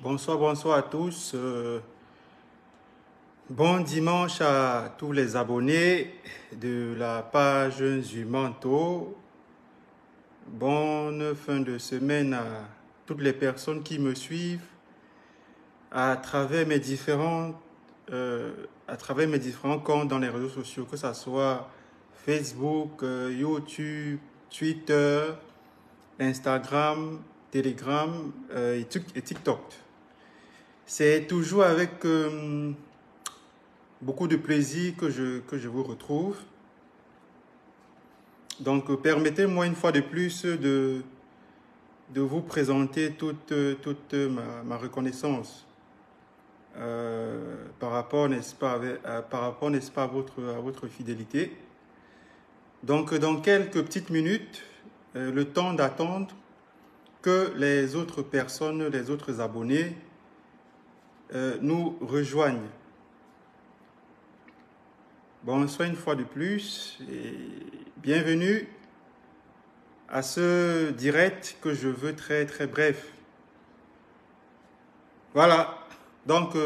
Bonsoir, bonsoir à tous. Bon dimanche à tous les abonnés de la page Zumanto. Bonne fin de semaine à toutes les personnes qui me suivent à travers mes différents comptes dans les réseaux sociaux, que ce soit Facebook, YouTube, Twitter, Instagram, Telegram et TikTok. C'est toujours avec beaucoup de plaisir que je vous retrouve. Donc, permettez-moi une fois de plus de vous présenter toute ma reconnaissance par rapport, n'est-ce pas, à votre fidélité. Donc, dans quelques petites minutes, le temps d'attendre que les autres personnes, les autres abonnés nous rejoignent. Bonsoir une fois de plus et bienvenue à ce direct que je veux très bref. Voilà, donc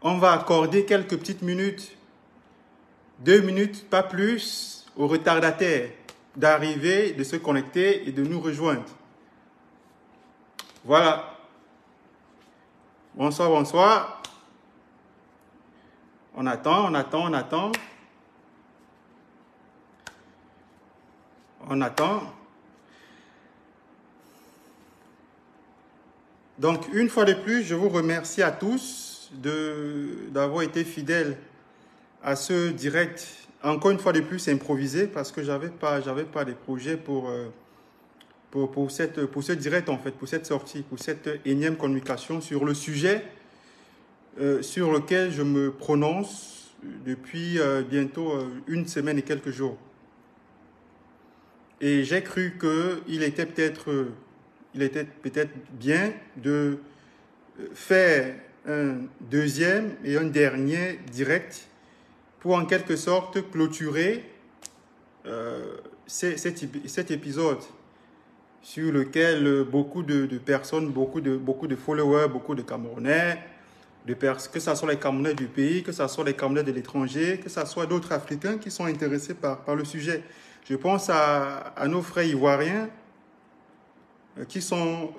on va accorder quelques petites minutes, 2 minutes, pas plus, aux retardataires d'arriver, de se connecter et de nous rejoindre. Voilà. Bonsoir, bonsoir. On attend. Donc, une fois de plus, je vous remercie à tous d'avoir été fidèles à ce direct. Encore une fois de plus, improvisé parce que j'avais pas de projet pour ce direct, en fait, pour cette sortie, pour cette énième communication sur le sujet sur lequel je me prononce depuis bientôt une semaine et quelques jours. Et j'ai cru qu'il était peut-être bien de faire un deuxième et un dernier direct pour en quelque sorte clôturer cet épisode sur lequel beaucoup de personnes, beaucoup de followers, beaucoup de Camerounais, que ce soit les Camerounais du pays, que ce soit les Camerounais de l'étranger, que ce soit d'autres Africains qui sont intéressés par le sujet. Je pense à nos frères ivoiriens qui sont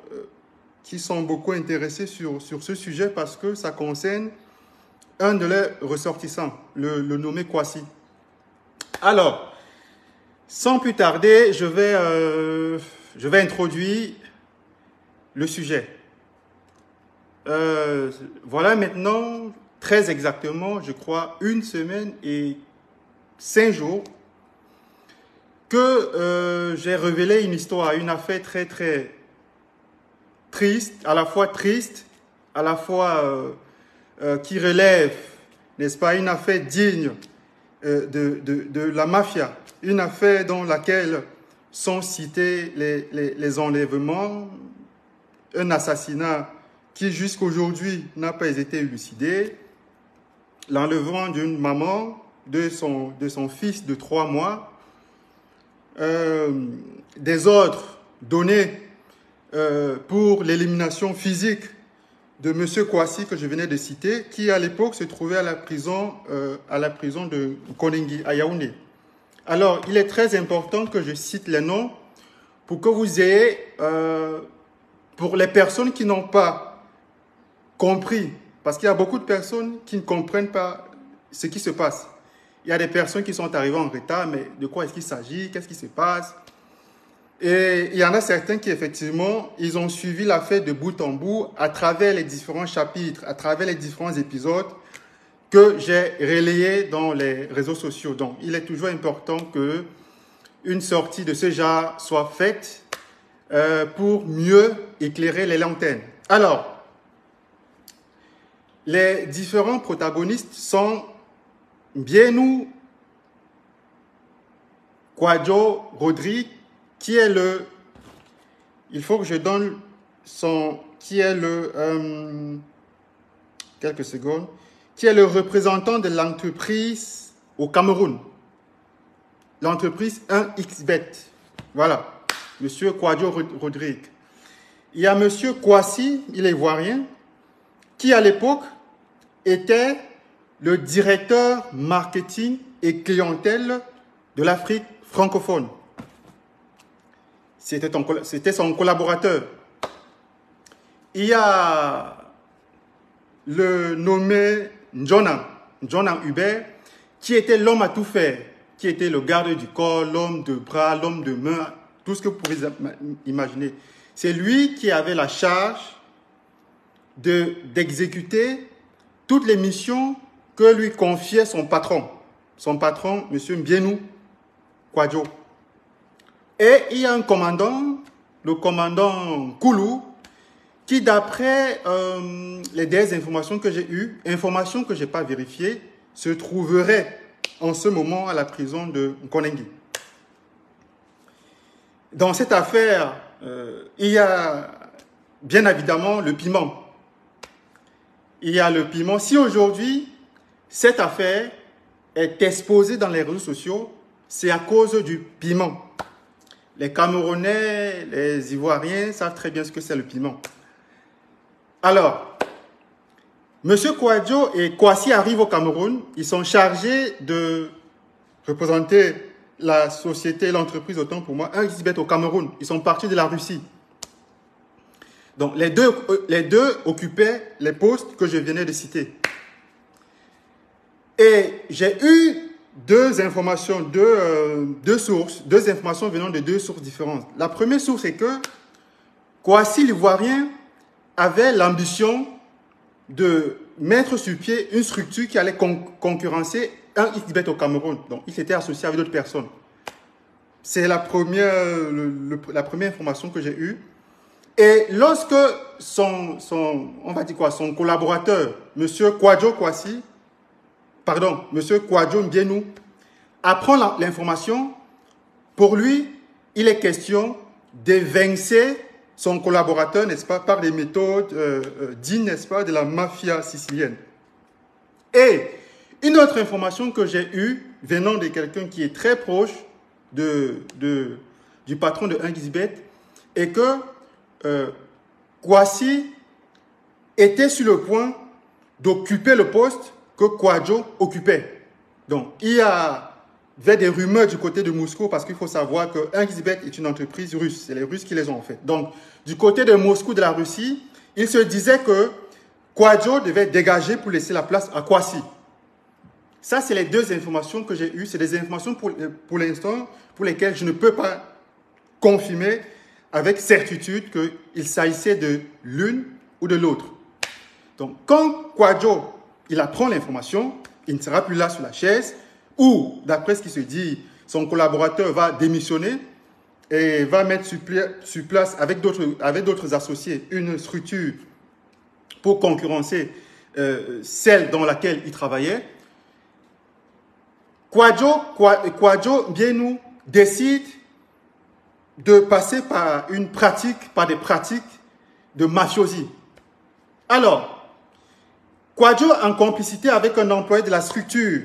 beaucoup intéressés sur ce sujet parce que ça concerne un de leurs ressortissants, le nommé Kwasi. Alors, sans plus tarder, je vais introduire le sujet. Voilà maintenant, très exactement, je crois, 1 semaine et 5 jours que j'ai révélé une histoire, une affaire très triste, à la fois qui relève, n'est-ce pas, une affaire digne de la mafia, une affaire dans laquelle sont cités les enlèvements, un assassinat qui jusqu'aujourd'hui n'a pas été élucidé, l'enlèvement d'une maman, de son fils de 3 mois, des ordres donnés pour l'élimination physique de M. Kwasi que je venais de citer, qui à l'époque se trouvait à la prison de Konengi, à Yaoundé. Alors, il est très important que je cite les noms pour que vous ayez, pour les personnes qui n'ont pas compris, parce qu'il y a beaucoup de personnes qui ne comprennent pas ce qui se passe. Il y a des personnes qui sont arrivées en retard, mais de quoi est-ce qu'il s'agit? Qu'est-ce qui se passe? Et il y en a certains qui, effectivement, ils ont suivi l'affaire de bout en bout à travers les différents chapitres, à travers les différents épisodes que j'ai relayés dans les réseaux sociaux. Donc, il est toujours important qu'une sortie de ce genre soit faite pour mieux éclairer les lanternes. Alors, les différents protagonistes sont Bienou Kwadjo Rodrigue, qui est il faut que je donne quelques secondes, qui est le représentant de l'entreprise au Cameroun, l'entreprise 1xBet. Voilà, Monsieur Kwadjo Rodrigue. il y a M. Kouassi, il est ivoirien, qui à l'époque était le directeur marketing et clientèle de l'Afrique francophone. C'était son collaborateur. Il y a le nommé Njona Hubert, qui était l'homme à tout faire, qui était le garde du corps, l'homme de bras, l'homme de main, tout ce que vous pouvez imaginer. C'est lui qui avait la charge d'exécuter toutes les missions que lui confiait son patron. Son patron, M. Mbienou Kwadjo. Et il y a un commandant, le commandant Koulou, qui d'après les dernières informations que j'ai eues, informations que je n'ai pas vérifiées, se trouverait en ce moment à la prison de Nkonengi. Dans cette affaire, il y a bien évidemment le piment. Il y a le piment. Si aujourd'hui, cette affaire est exposée dans les réseaux sociaux, c'est à cause du piment. Les Camerounais, les Ivoiriens savent très bien ce que c'est le piment. Alors, M. Kouadjo et Kouassi arrivent au Cameroun. Ils sont chargés de représenter la société, l'entreprise, autant pour moi, un XBET au Cameroun. Ils sont partis de la Russie. Donc, les deux occupaient les postes que je venais de citer. Et j'ai eu deux informations, deux informations venant de deux sources différentes. La première source est que Kouassi, l'Ivoirien, avait l'ambition de mettre sur pied une structure qui allait concurrencer un XBET au Cameroun. Donc, il s'était associé avec d'autres personnes. C'est la première information que j'ai eue. Et lorsque son collaborateur, M. Kouadjo Mbienou, apprend l'information, pour lui, il est question d'évincer son collaborateur, n'est-ce pas, par des méthodes dignes, n'est-ce pas, de la mafia sicilienne. Et une autre information que j'ai eue, venant de quelqu'un qui est très proche du patron de 1xBet, est que Kouassi était sur le point d'occuper le poste que Kouadjo occupait. Donc, il y avait des rumeurs du côté de Moscou parce qu'il faut savoir que 1xBet est une entreprise russe. C'est les Russes qui les ont en fait. Donc, du côté de Moscou, de la Russie, il se disait que Kouadjo devait dégager pour laisser la place à Kouassi. Ça, c'est les deux informations que j'ai eues. C'est des informations pour l'instant pour lesquelles je ne peux pas confirmer avec certitude qu'il s'agissait de l'une ou de l'autre. Donc, quand Kouadjo, il apprend l'information, il ne sera plus là sur la chaise, ou, d'après ce qui se dit, son collaborateur va démissionner et va mettre sur place avec d'autres associés une structure pour concurrencer celle dans laquelle il travaillait. Kouadjo Mbienou décide de passer par des pratiques de mafiosie. Alors, Kouadjo, en complicité avec un employé de la structure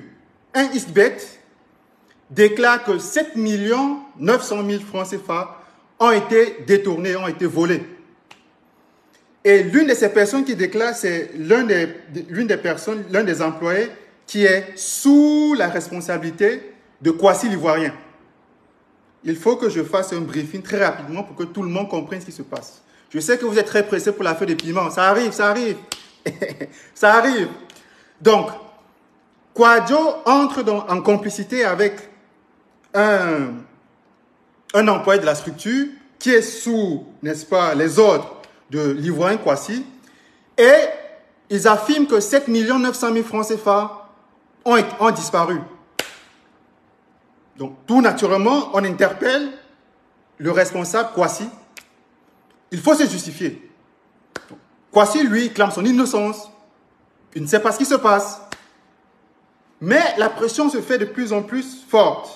1xBet, déclare que 7 900 000 francs CFA ont été détournés, ont été volés. Et l'une de ces personnes qui déclare, c'est l'un des employés qui est sous la responsabilité de Kouassi l'Ivoirien. Il faut que je fasse un briefing très rapidement pour que tout le monde comprenne ce qui se passe. Je sais que vous êtes très pressés pour l'affaire des piments. Ça arrive, ça arrive. Ça arrive. Donc, Kouadjo entre en complicité avec un employé de la structure qui est sous, n'est-ce pas, les ordres de l'Ivoirien Kouassi. Et ils affirment que 7 900 000 francs CFA ont disparu. Donc, tout naturellement, on interpelle le responsable Kouassi. Il faut se justifier. Kouassi, lui, clame son innocence. Il ne sait pas ce qui se passe. Mais la pression se fait de plus en plus forte.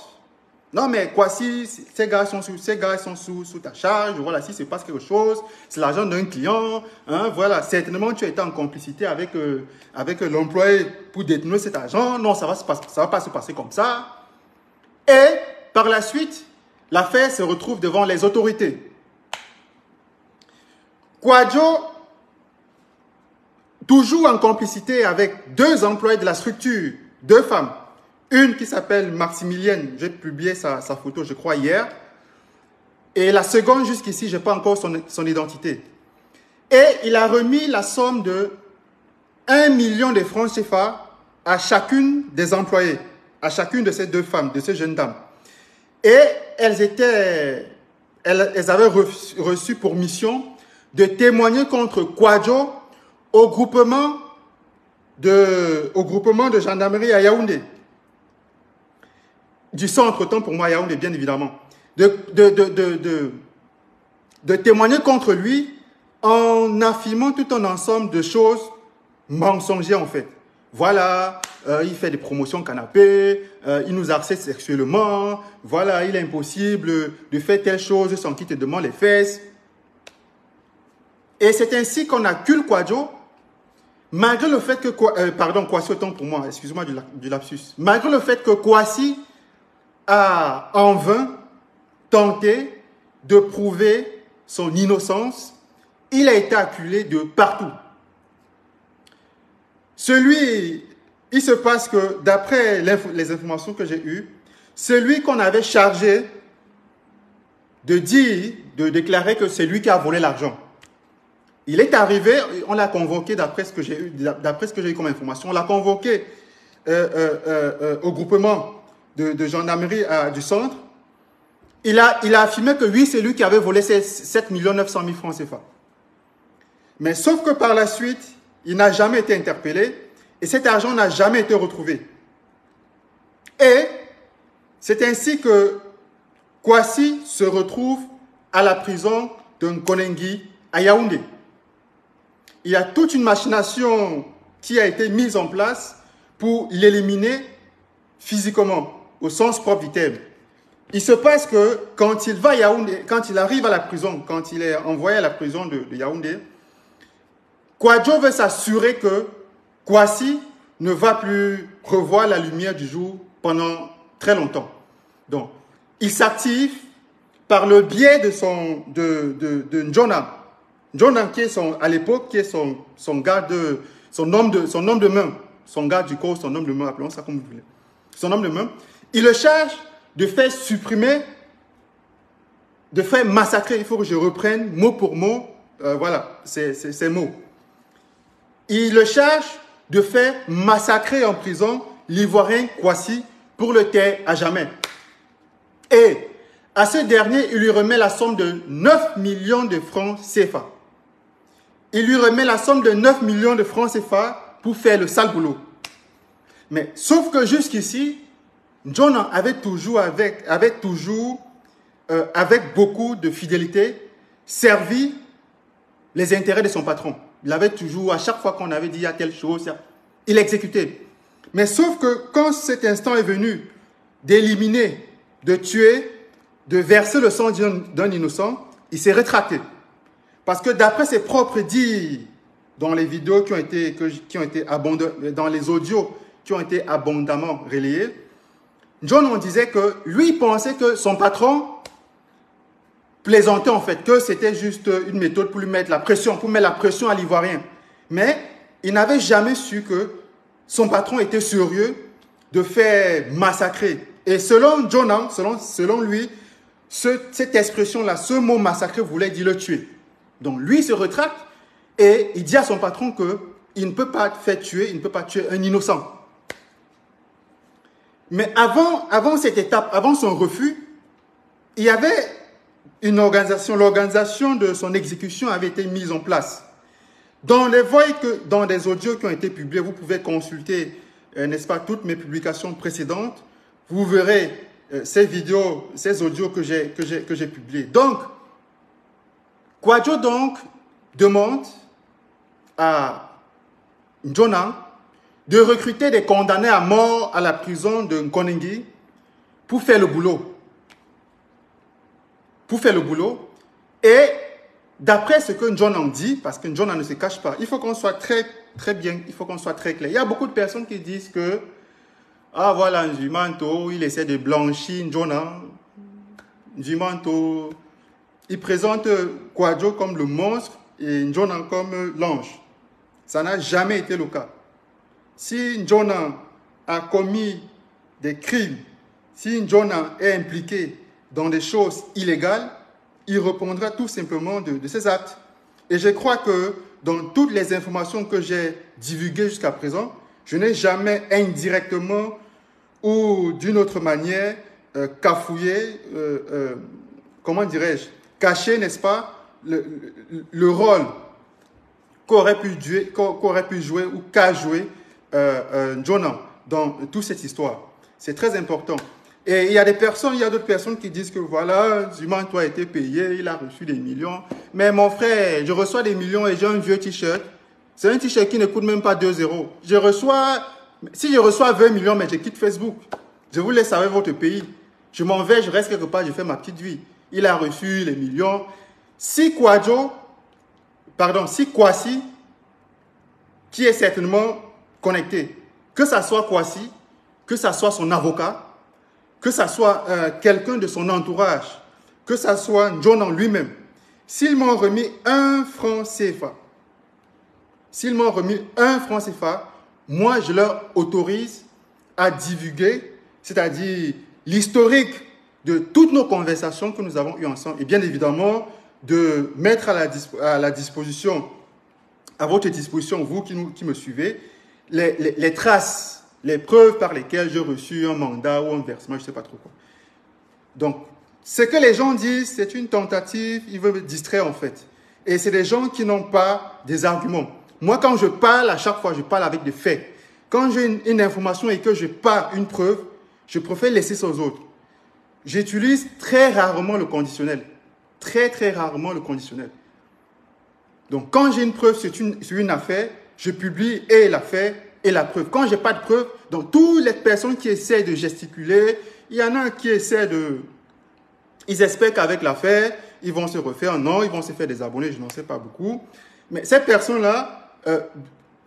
Non, mais Kouassi, ces gars sont sous ta charge. Voilà, si se passe quelque chose, c'est l'argent d'un client. Hein, voilà, certainement, tu as été en complicité avec l'employé pour détourner cet argent. Non, ça va pas se passer comme ça. Et par la suite, l'affaire se retrouve devant les autorités. Kouadio, toujours en complicité avec 2 employés de la structure, 2 femmes. Une qui s'appelle Maximilienne, j'ai publié sa photo, je crois, hier. Et la seconde, jusqu'ici, je n'ai pas encore son identité. Et il a remis la somme de 1 million de francs CFA à chacune des employés, à chacune de ces 2 femmes, de ces jeunes dames. Et elles avaient reçu pour mission de témoigner contre Kouadio au groupement de gendarmerie à Yaoundé. Du centre, autant pour moi, Yaoundé, bien évidemment. De témoigner contre lui en affirmant tout un ensemble de choses mensongères, en fait. Voilà, il fait des promotions canapé, il nous harcèle sexuellement, voilà, il est impossible de faire telle chose sans qu'il te demande les fesses. Et c'est ainsi qu'on accule Kouadio, malgré le fait que... Kouassi, autant pour moi, excusez-moi du lapsus. Malgré le fait que Kouassi a en vain tenté de prouver son innocence, il a été acculé de partout. Il se passe que, d'après les informations que j'ai eues, celui qu'on avait chargé de déclarer que c'est lui qui a volé l'argent. Il est arrivé, on l'a convoqué, d'après ce que j'ai eu comme information, on l'a convoqué au groupement de gendarmerie du centre. Il a affirmé que oui, c'est lui qui avait volé ces 7 900 000 francs CFA. Mais sauf que par la suite, il n'a jamais été interpellé et cet argent n'a jamais été retrouvé. Et c'est ainsi que Kouassi se retrouve à la prison de Nkonengi à Yaoundé. Il y a toute une machination qui a été mise en place pour l'éliminer physiquement, au sens propre du terme. Il se passe que quand il va à Yaoundé, quand il arrive à la prison, quand il est envoyé à la prison de Yaoundé, Kouadio veut s'assurer que Kouassi ne va plus revoir la lumière du jour pendant très longtemps. Donc, il s'active par le biais de Njona. Njona, qui est à l'époque, qui est son garde, son homme de main, son garde du corps, son homme de main, appelons ça comme vous voulez. Son homme de main, il le charge de faire supprimer, de faire massacrer, il faut que je reprenne mot pour mot, voilà, ces mots. Il le charge de faire massacrer en prison l'Ivoirien Kouassi pour le taire à jamais. Et à ce dernier, il lui remet la somme de 9 millions de francs CFA. Il lui remet la somme de 9 millions de francs CFA pour faire le sale boulot. Mais sauf que jusqu'ici, John avait toujours, avec beaucoup de fidélité, servi les intérêts de son patron. Il avait toujours, à chaque fois qu'on avait dit il y a telle chose, il exécutait. Mais sauf que quand cet instant est venu d'éliminer, de tuer, de verser le sang d'un innocent, il s'est rétracté. Parce que d'après ses propres dires, dans les vidéos qui ont été abondamment, dans les audios qui ont été abondamment relayés, John, on disait que lui, il pensait que son patron plaisantait en fait, que c'était juste une méthode pour lui mettre la pression, pour mettre la pression à l'Ivoirien. Mais il n'avait jamais su que son patron était sérieux de faire massacrer. Et selon John, selon lui, cette expression-là, ce mot massacrer voulait dire le tuer. Donc lui, il se retracte et il dit à son patron qu'il ne peut pas faire tuer, il ne peut pas tuer un innocent. Mais avant cette étape, avant son refus, il y avait une organisation, l'organisation de son exécution avait été mise en place. Dans des audios qui ont été publiés, vous pouvez consulter, n'est-ce pas, toutes mes publications précédentes. Vous verrez ces vidéos, ces audios que j'ai publiés. Donc, Kouadio donc demande à Njona de recruter des condamnés à mort à la prison de Nkonengi pour faire le boulot. Et d'après ce que Njona en dit, parce que Njona ne se cache pas, il faut qu'on soit très bien, il faut qu'on soit très clair. Il y a beaucoup de personnes qui disent que ah voilà, Nzumanto, il essaie de blanchir Njona. Nzumanto, il présente Kouadio comme le monstre et Njona comme l'ange. Ça n'a jamais été le cas. Si Njona a commis des crimes, si Njona est impliqué dans des choses illégales, il répondra tout simplement de ses actes. Et je crois que dans toutes les informations que j'ai divulguées jusqu'à présent, je n'ai jamais indirectement ou d'une autre manière cafouillé, comment dirais-je, caché, n'est-ce pas, le rôle qu'aurait pu jouer ou qu'a joué Njona dans toute cette histoire. C'est très important. Et il y a d'autres personnes qui disent que voilà, Zuma, toi, a été payé, il a reçu des millions. Mais mon frère, je reçois des millions et j'ai un vieux t-shirt. C'est un t-shirt qui ne coûte même pas 2 euros. Si je reçois 20 millions, mais je quitte Facebook. Je vous laisse avec votre pays. Je m'en vais, je reste quelque part, je fais ma petite vie. Il a reçu les millions. Si Kwasi, qui est certainement connecté, que ça soit Kwasi, que ça soit son avocat, que ça soit quelqu'un de son entourage, que ça soit Njona lui-même, s'ils m'ont remis 1 franc CFA, moi je leur autorise à divulguer, c'est-à-dire l'historique de toutes nos conversations que nous avons eues ensemble, et bien évidemment de mettre à votre disposition, vous qui me suivez, les traces, les preuves par lesquelles j'ai reçu un mandat ou un versement, je ne sais pas trop quoi. Donc, ce que les gens disent, c'est une tentative, ils veulent me distraire en fait. Et c'est des gens qui n'ont pas des arguments. Moi, quand je parle, à chaque fois, je parle avec des faits. Quand j'ai une information et que je parle une preuve, je préfère laisser ça aux autres. J'utilise très rarement le conditionnel. Très, très rarement le conditionnel. Donc, quand j'ai une preuve sur une affaire, je publie et l'affaire et la preuve. Quand je n'ai pas de preuve, donc toutes les personnes qui essaient de gesticuler, il y en a qui essaient ils espèrent qu'avec l'affaire, ils vont se refaire. Non, ils vont se faire des abonnés, je n'en sais pas beaucoup. Mais ces personnes-là,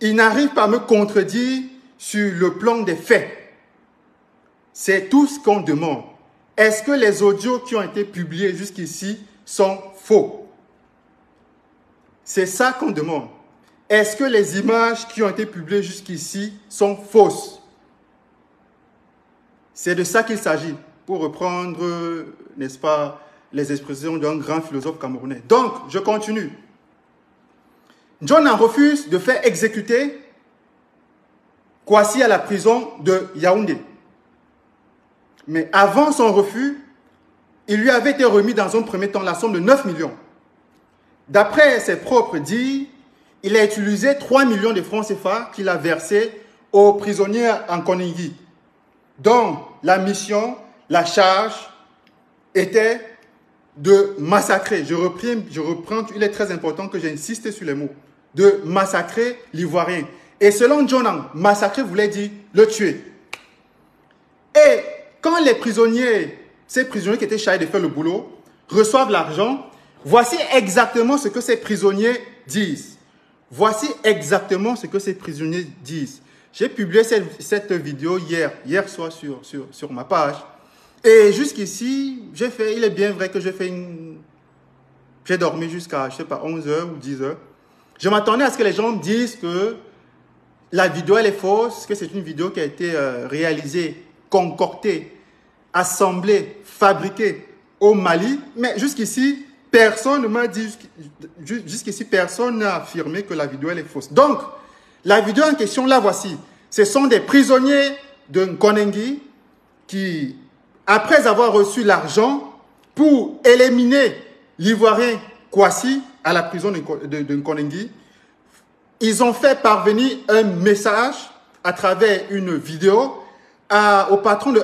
ils n'arrivent pas à me contredire sur le plan des faits. C'est tout ce qu'on demande. Est-ce que les audios qui ont été publiés jusqu'ici sont faux? C'est ça qu'on demande. Est-ce que les images qui ont été publiées jusqu'ici sont fausses? C'est de ça qu'il s'agit, pour reprendre, n'est-ce pas, les expressions d'un grand philosophe camerounais. Donc, je continue. Njona refuse de faire exécuter Kwasi à la prison de Yaoundé. Mais avant son refus, il lui avait été remis dans un premier temps la somme de 9 millions. D'après ses propres dires, il a utilisé 3 millions de francs CFA qu'il a versés aux prisonniers en Koningui. Donc, la mission, la charge était de massacrer. Je reprends, il est très important que j'insiste sur les mots. De massacrer l'Ivoirien. Et selon Njona, massacrer voulait dire le tuer. Et quand les prisonniers, ces prisonniers qui étaient chargés de faire le boulot, reçoivent l'argent, voici exactement ce que ces prisonniers disent. Voici exactement ce que ces prisonniers disent. J'ai publié cette vidéo hier soir sur ma page. Et jusqu'ici, il est bien vrai que j'ai dormi jusqu'à, je sais pas, 11h ou 10h. Je m'attendais à ce que les gens me disent que la vidéo, elle est fausse, que c'est une vidéo qui a été réalisée, concoctée, assemblée, fabriquée au Mali. Mais jusqu'ici, personne ne m'a dit, jusqu'ici, personne n'a affirmé que la vidéo, elle est fausse. Donc, la vidéo en question, la voici. Ce sont des prisonniers de Nkonengui qui, après avoir reçu l'argent pour éliminer l'Ivoirien Kwasi à la prison de Nkonengui, ils ont fait parvenir un message à travers une vidéo au patron de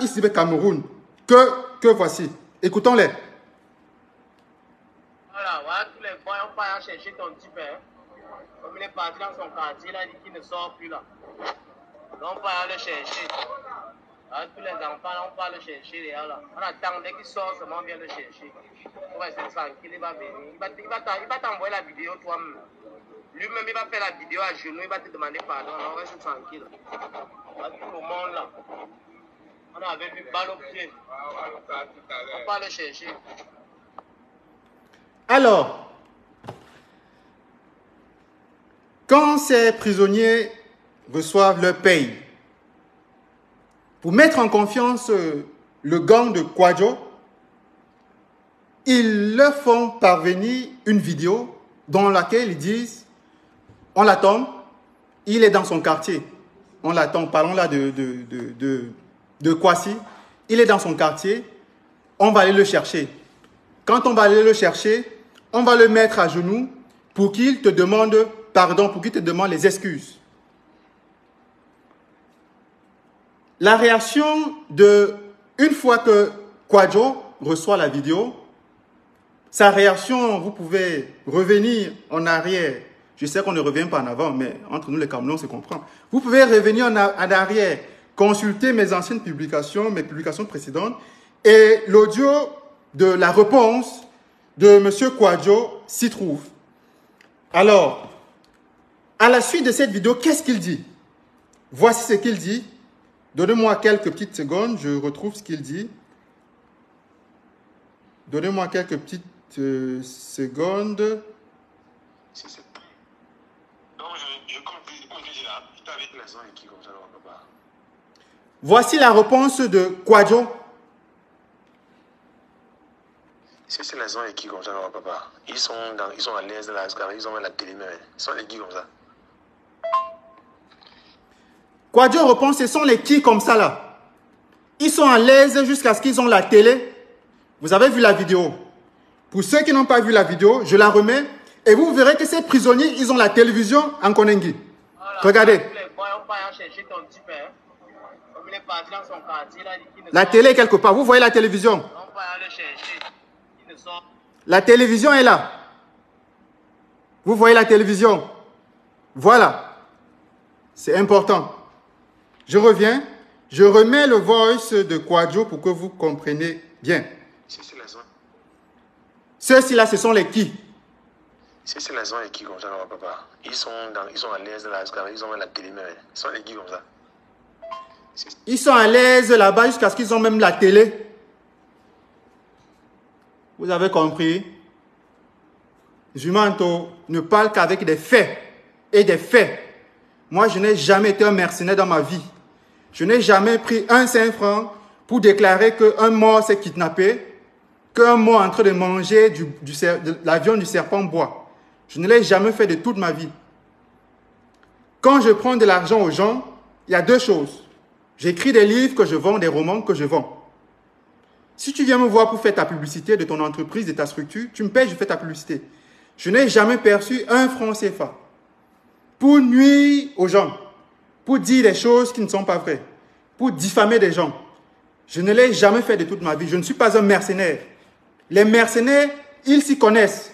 ISIB Cameroun que voici. Écoutons-les. Voilà, tous les boys, on part chercher ton petit père. Comme il est parti dans son quartier, il a dit qu'il ne sort plus là. Donc on va le chercher. Alors, tous les enfants, on va le chercher là. On attend dès qu'il sort, seulement on vient le chercher. On va rester tranquille, il va venir. Il va t'envoyer la vidéo toi-même. Lui-même, il va faire la vidéo à genoux, il va te demander pardon. Alors, reste tranquille. À tout le monde là. On avait lui balle au pied. On va le chercher. Alors, Quand ces prisonniers reçoivent leur paye, pour mettre en confiance le gang de Kwadwo, ils leur font parvenir une vidéo dans laquelle ils disent « On l'attend, il est dans son quartier. » On l'attend, parlons là de Kwasi. Il est dans son quartier, on va aller le chercher. Quand on va aller le chercher, on va le mettre à genoux pour qu'il te demande pardon, pour qu'il te demande les excuses. La réaction une fois que Kwadwo reçoit la vidéo, sa réaction, vous pouvez revenir en arrière. Je sais qu'on ne revient pas en avant, mais entre nous les Camerounais, on se comprend. Vous pouvez revenir en arrière, consulter mes anciennes publications, mes publications précédentes, et l'audio de la réponse de M. Kwadwo s'y trouve. Alors, à la suite de cette vidéo, qu'est-ce qu'il dit? Voici ce qu'il dit. Donnez-moi quelques petites secondes, je retrouve ce qu'il dit. Donnez-moi quelques petites secondes. Donc, comme je dis là, je t'avais dit les gens qui comme ça, on pas. Voici la réponse de Kwadwo. Si c'est les gens qui comme ça, on papa. Ils sont à l'aise de la scarpe, ils ont la télé, mais ils sont les qui comme ça. Kwadwo répond, ce sont les qui comme ça là. Ils sont à l'aise jusqu'à ce qu'ils ont la télé. Vous avez vu la vidéo. Pour ceux qui n'ont pas vu la vidéo, je la remets. Et vous verrez que ces prisonniers, ils ont la télévision en Konengi. Voilà, regardez. La télé est quelque part. Vous voyez la télévision. La télévision est là. Vous voyez la télévision. Voilà. C'est important. Je reviens. Je remets le voice de Kwadwo pour que vous compreniez bien. Ceux-ci-là, ce sont les qui? Si c'est les gens qui comme ça, papa. Ils sont à l'aise de la scarpe, ils ont la télé, mais ils sont les qui comme ça. Ils sont à l'aise là-bas jusqu'à ce qu'ils ont même la télé. Vous avez compris? Jumanto ne parle qu'avec des faits et des faits. Moi, je n'ai jamais été un mercenaire dans ma vie. Je n'ai jamais pris un 5 francs pour déclarer qu'un mort s'est kidnappé, qu'un mort est en train de manger de la viande du serpent bois. Je ne l'ai jamais fait de toute ma vie. Quand je prends de l'argent aux gens, il y a deux choses. J'écris des livres que je vends, des romans que je vends. Si tu viens me voir pour faire ta publicité de ton entreprise, de ta structure, tu me payes, je fais ta publicité. Je n'ai jamais perçu un franc CFA pour nuire aux gens, pour dire des choses qui ne sont pas vraies, pour diffamer des gens. Je ne l'ai jamais fait de toute ma vie. Je ne suis pas un mercenaire. Les mercenaires, ils s'y connaissent.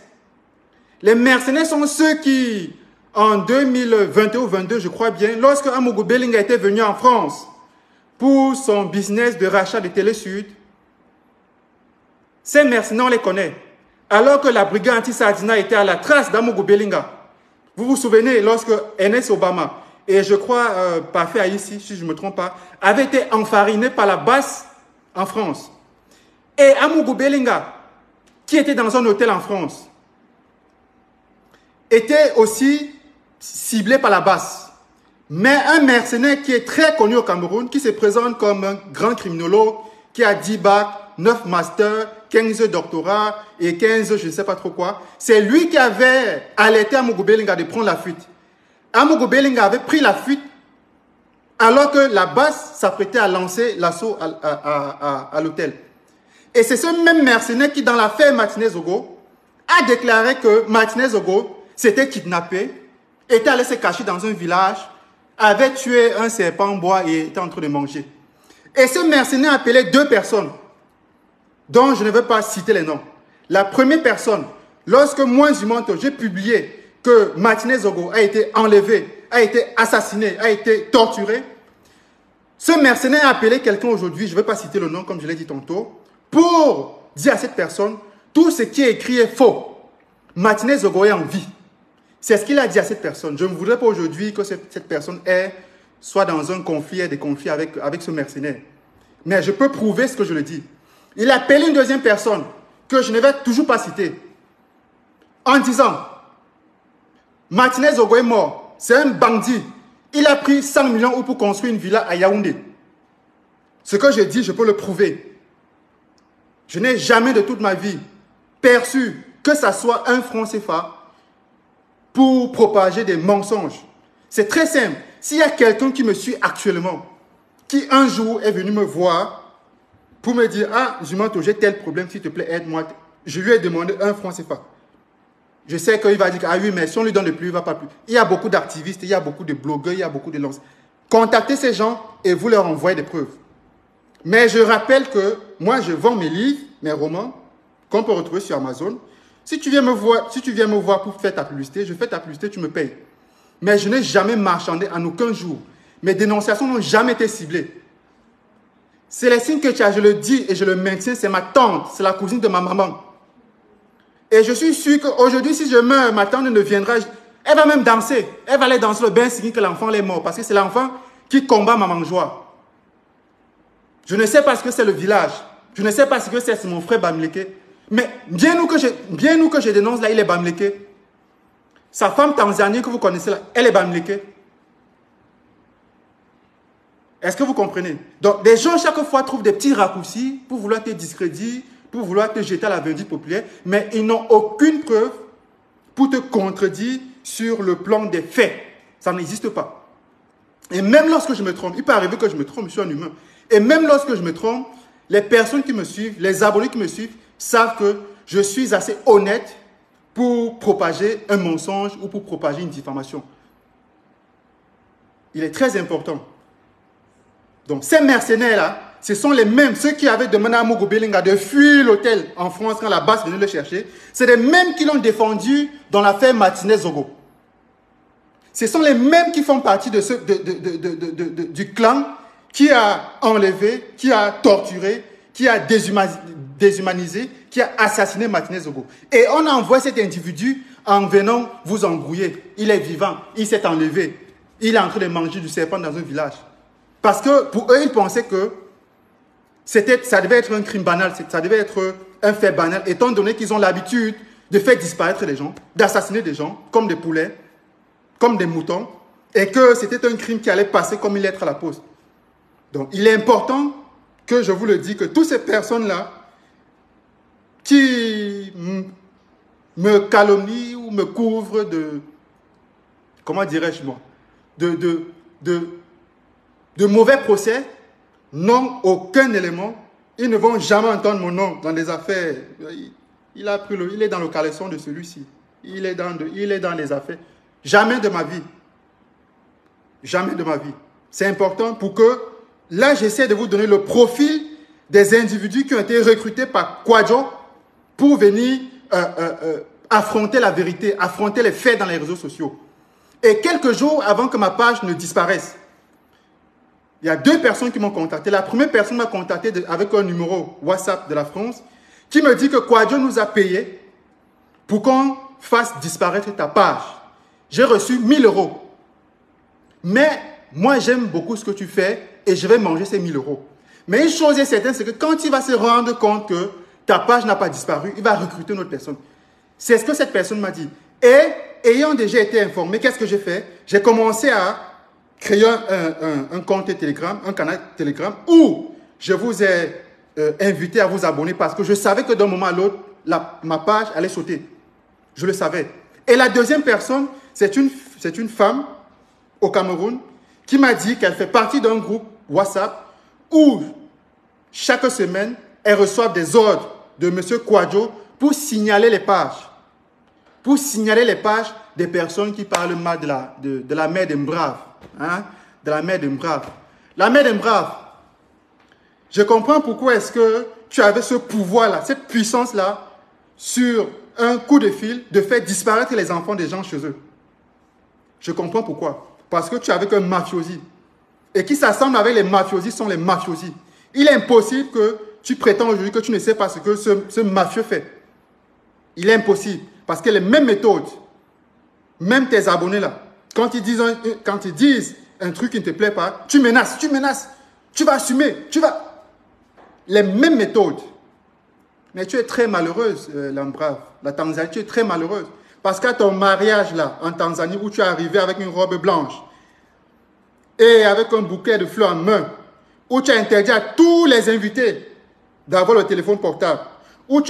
Les mercenaires sont ceux qui, en 2021 ou 2022, je crois bien, lorsque Amogo Bellinga était venu en France pour son business de rachat de Télé Sud, ces mercenaires, on les connaît. Alors que la brigade anti-Sardina était à la trace d'Amogo Bellinga. Vous vous souvenez, lorsque Ernest Obama, et je crois Parfait Haïti, si je ne me trompe pas, avait été enfariné par la BAS en France. Et Amogo Bellinga, qui était dans un hôtel en France, était aussi ciblé par la BAS. Mais un mercenaire qui est très connu au Cameroun, qui se présente comme un grand criminologue, qui a 10 bacs, 9 masters, 15 doctorats et 15 je ne sais pas trop quoi, c'est lui qui avait alerté Amogo Bellinga de prendre la fuite. Amogo Bellinga avait pris la fuite alors que la BAS s'apprêtait à lancer l'assaut à l'hôtel. Et c'est ce même mercenaire qui, dans l'affaire Martinez Ogo, a déclaré que Martinez Ogo s'était kidnappé, était allé se cacher dans un village, avait tué un serpent en bois et était en train de manger. Et ce mercenaire a appelé deux personnes, dont je ne vais pas citer les noms. La première personne, lorsque moi, Zumanto, j'ai publié que Martinez Ogo a été enlevé, a été assassiné, a été torturé, ce mercenaire a appelé quelqu'un aujourd'hui, je ne vais pas citer le nom comme je l'ai dit tantôt, pour dire à cette personne, tout ce qui est écrit est faux. Martinez Ogo est en vie. C'est ce qu'il a dit à cette personne. Je ne voudrais pas aujourd'hui que cette personne soit dans un conflit, des conflits avec ce mercenaire. Mais je peux prouver ce que je le dis. Il a appelé une deuxième personne que je ne vais toujours pas citer en disant Martinez Ogo est mort. c'est un bandit. Il a pris 100 millions pour construire une villa à Yaoundé. Ce que je dis, je peux le prouver. Je n'ai jamais de toute ma vie perçu que ça soit un franc CFA pour propager des mensonges. C'est très simple. S'il y a quelqu'un qui me suit actuellement, qui un jour est venu me voir pour me dire « Ah, Zumanto, j'ai tel problème, s'il te plaît, aide-moi. » Je lui ai demandé un franc CFA. Je sais qu'il va dire « Ah oui, mais si on lui donne le plus, il ne va pas plus. » Il y a beaucoup d'activistes, il y a beaucoup de blogueurs, il y a beaucoup de lanceurs. Contactez ces gens et vous leur envoyez des preuves. Mais je rappelle que moi, je vends mes livres, mes romans, qu'on peut retrouver sur Amazon. Si tu viens me voir pour faire ta publicité, je fais ta publicité, tu me payes. Mais je n'ai jamais marchandé en aucun jour. Mes dénonciations n'ont jamais été ciblées. Célestine Ketia, je le dis et je le maintiens, c'est ma tante, c'est la cousine de ma maman. Et je suis sûr qu'aujourd'hui, si je meurs, ma tante ne viendra. Elle va même danser. Elle va aller danser le bain signe que l'enfant est mort. Parce que c'est l'enfant qui combat Maman Joie. Je ne sais pas ce que c'est le village. Je ne sais pas ce que c'est mon frère Bamileke. Mais bien nous que je dénonce là, il est Bamileke. Sa femme tanzanienne que vous connaissez là, elle est Bamileke. Est-ce que vous comprenez? Donc, des gens, chaque fois, trouvent des petits raccourcis pour vouloir te discréditer, pour vouloir te jeter à la vindicte populaire, mais ils n'ont aucune preuve pour te contredire sur le plan des faits. Ça n'existe pas. Et même lorsque je me trompe, il peut arriver que je me trompe, je suis un humain. Et même lorsque je me trompe, les personnes qui me suivent, les abonnés qui me suivent, savent que je suis assez honnête pour propager un mensonge ou pour propager une diffamation. Il est très important. Donc, ces mercenaires-là, ce sont les mêmes, ceux qui avaient demandé à Mogo Belinga de fuir l'hôtel en France quand la base venait le chercher. C'est les mêmes qui l'ont défendu dans l'affaire Martinez-Zogo. Ce sont les mêmes qui font partie du clan qui a enlevé, qui a torturé, qui a déshumanisé, qui a assassiné Martinez-Zogo. Et on envoie cet individu en venant vous embrouiller. Il est vivant, il s'est enlevé. Il est en train de manger du serpent dans un village. Parce que pour eux, ils pensaient que ça devait être un crime banal, ça devait être un fait banal, étant donné qu'ils ont l'habitude de faire disparaître les gens, d'assassiner des gens, comme des poulets, comme des moutons, et que c'était un crime qui allait passer comme une lettre à la poste. Donc, il est important que je vous le dise, que toutes ces personnes-là qui me calomnient ou me couvrent de, comment dirais-je moi, de mauvais procès, n'ont aucun élément. Ils ne vont jamais entendre mon nom dans des affaires. Il est dans le caleçon de celui-ci. Il est dans les affaires. Jamais de ma vie. Jamais de ma vie. C'est important pour que, là, j'essaie de vous donner le profil des individus qui ont été recrutés par Kwadjo pour venir affronter la vérité, affronter les faits dans les réseaux sociaux. Et quelques jours avant que ma page ne disparaisse, il y a deux personnes qui m'ont contacté. La première personne m'a contacté avec un numéro WhatsApp de la France qui me dit que Kwadjo nous a payé pour qu'on fasse disparaître ta page. J'ai reçu 1000 €. Mais moi, j'aime beaucoup ce que tu fais et je vais manger ces 1000 €. Mais une chose est certaine, c'est que quand il va se rendre compte que ta page n'a pas disparu, il va recruter une autre personne. C'est ce que cette personne m'a dit. Et ayant déjà été informé, qu'est-ce que j'ai fait? J'ai commencé à créer un compte Telegram, un canal Telegram où je vous ai invité à vous abonner parce que je savais que d'un moment à l'autre, ma page allait sauter. Je le savais. Et la deuxième personne, c'est une femme au Cameroun qui m'a dit qu'elle fait partie d'un groupe WhatsApp où chaque semaine, elle reçoit des ordres de M. Kwadjo pour signaler les pages. Pour signaler les pages des personnes qui parlent mal de la mère d'Embrave. Hein? De la mère d'Embrave. La mère d'Embrave, je comprends pourquoi est-ce que tu avais ce pouvoir-là, cette puissance-là, sur un coup de fil, de faire disparaître les enfants des gens chez eux. Je comprends pourquoi. Parce que tu es avec un mafiosi. Et qui s'assemble avec les mafiosis sont les mafiosis. Il est impossible que tu prétends aujourd'hui que tu ne sais pas ce que ce mafieux fait. Il est impossible. Parce que les mêmes méthodes, même tes abonnés là, quand ils disent un truc qui ne te plaît pas, tu menaces, tu vas assumer, les mêmes méthodes. Mais tu es très malheureuse, l'Embrave, la Tanzanie, tu es très malheureuse. Parce qu'à ton mariage là, en Tanzanie, où tu es arrivé avec une robe blanche et avec un bouquet de fleurs en main, où tu as interdit à tous les invités d'avoir le téléphone portable, où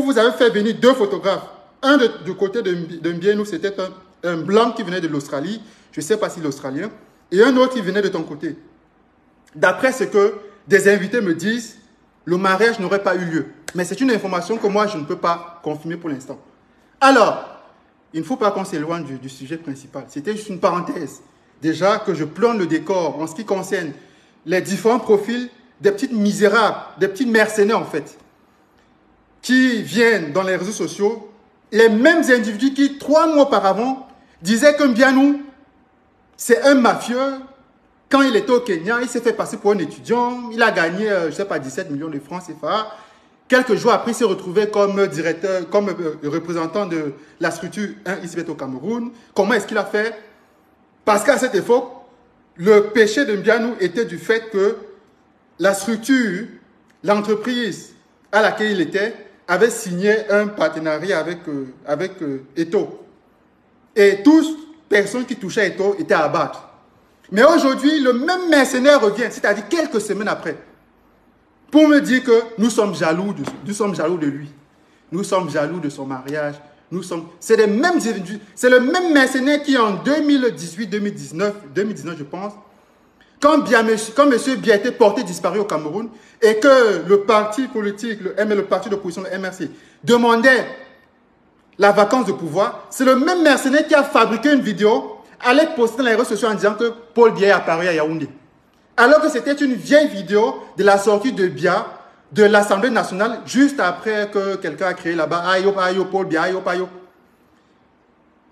vous avez fait venir 2 photographes. Un du côté de Mbiénou, c'était un blanc qui venait de l'Australie, je ne sais pas si l'Australien, et un autre qui venait de ton côté. D'après ce que des invités me disent, le mariage n'aurait pas eu lieu. Mais c'est une information que moi, je ne peux pas confirmer pour l'instant. Alors, il ne faut pas qu'on s'éloigne du sujet principal. C'était juste une parenthèse. Déjà que je plante le décor en ce qui concerne les différents profils des petites misérables, des petits mercenaires en fait, qui viennent dans les réseaux sociaux, les mêmes individus qui, 3 mois auparavant, disaient que Mbianou, c'est un mafieux. Quand il était au Kenya, il s'est fait passer pour un étudiant, il a gagné, je ne sais pas, 17 millions de francs CFA. Quelques jours après, il s'est retrouvé comme directeur, comme représentant de la structure 1 ici au Cameroun. Comment est-ce qu'il a fait? Parce qu'à cette époque, le péché de Mbianou était du fait que la structure, l'entreprise à laquelle il était, avait signé un partenariat avec Eto. Et toutes personnes qui touchaient Eto étaient à abattre. Mais aujourd'hui, le même mercenaire revient, c'est-à-dire quelques semaines après, pour me dire que nous sommes jaloux de lui. Nous sommes jaloux de son mariage. C'est les mêmes individus. C'est le même mercenaire qui en 2018, 2019 je pense, quand M. Bia était porté disparu au Cameroun et que le parti politique, le parti d'opposition, le MRC, demandait la vacance de pouvoir, c'est le même mercenaire qui a fabriqué une vidéo, allait poster dans les réseaux sociaux en disant que Paul Biya est apparu à Yaoundé. Alors que c'était une vieille vidéo de la sortie de Biya de l'Assemblée nationale, juste après que quelqu'un a créé là-bas, ayo, ayo, Paul Biya, ayo, ayo.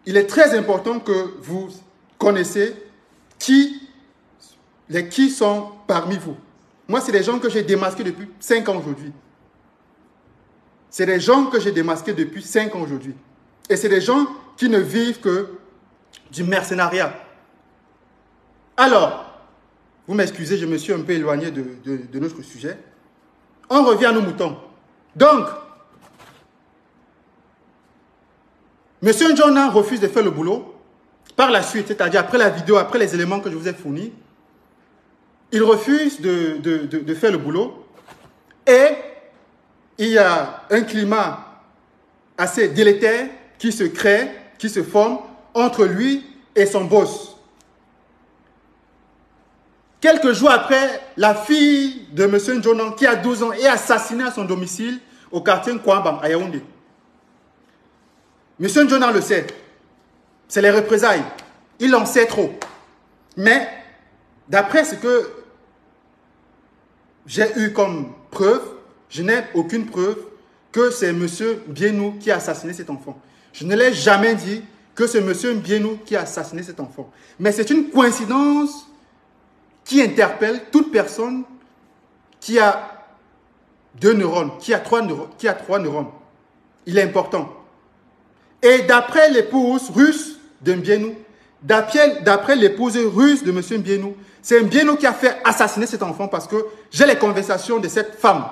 Il est très important que vous connaissiez qui sont parmi vous. Moi, c'est des gens que j'ai démasqués depuis 5 ans aujourd'hui. C'est des gens que j'ai démasqués depuis 5 ans aujourd'hui. Et c'est des gens qui ne vivent que du mercenariat. Alors, vous m'excusez, je me suis un peu éloigné de notre sujet. On revient à nos moutons. Donc, M. Njona refuse de faire le boulot. Par la suite, c'est-à-dire après la vidéo, après les éléments que je vous ai fournis, il refuse de faire le boulot. Et il y a un climat assez délétère qui se crée, qui se forme entre lui et son boss. Quelques jours après, la fille de M. Njona, qui a 12 ans, est assassinée à son domicile au quartier Nkwamba, à Yaoundé. M. Njona le sait. C'est les représailles. Il en sait trop. Mais, d'après ce que j'ai eu comme preuve, je n'ai aucune preuve que c'est M. Mbiénou qui a assassiné cet enfant. Je ne l'ai jamais dit que c'est M. Mbiénou qui a assassiné cet enfant. Mais c'est une coïncidence qui interpelle toute personne qui a 2 neurones, qui a 3 neurones. Il est important. Et d'après l'épouse russe de Mbiénou, d'après l'épouse russe de M. Mbiénou, c'est Mbiénou qui a fait assassiner cet enfant parce que j'ai les conversations de cette femme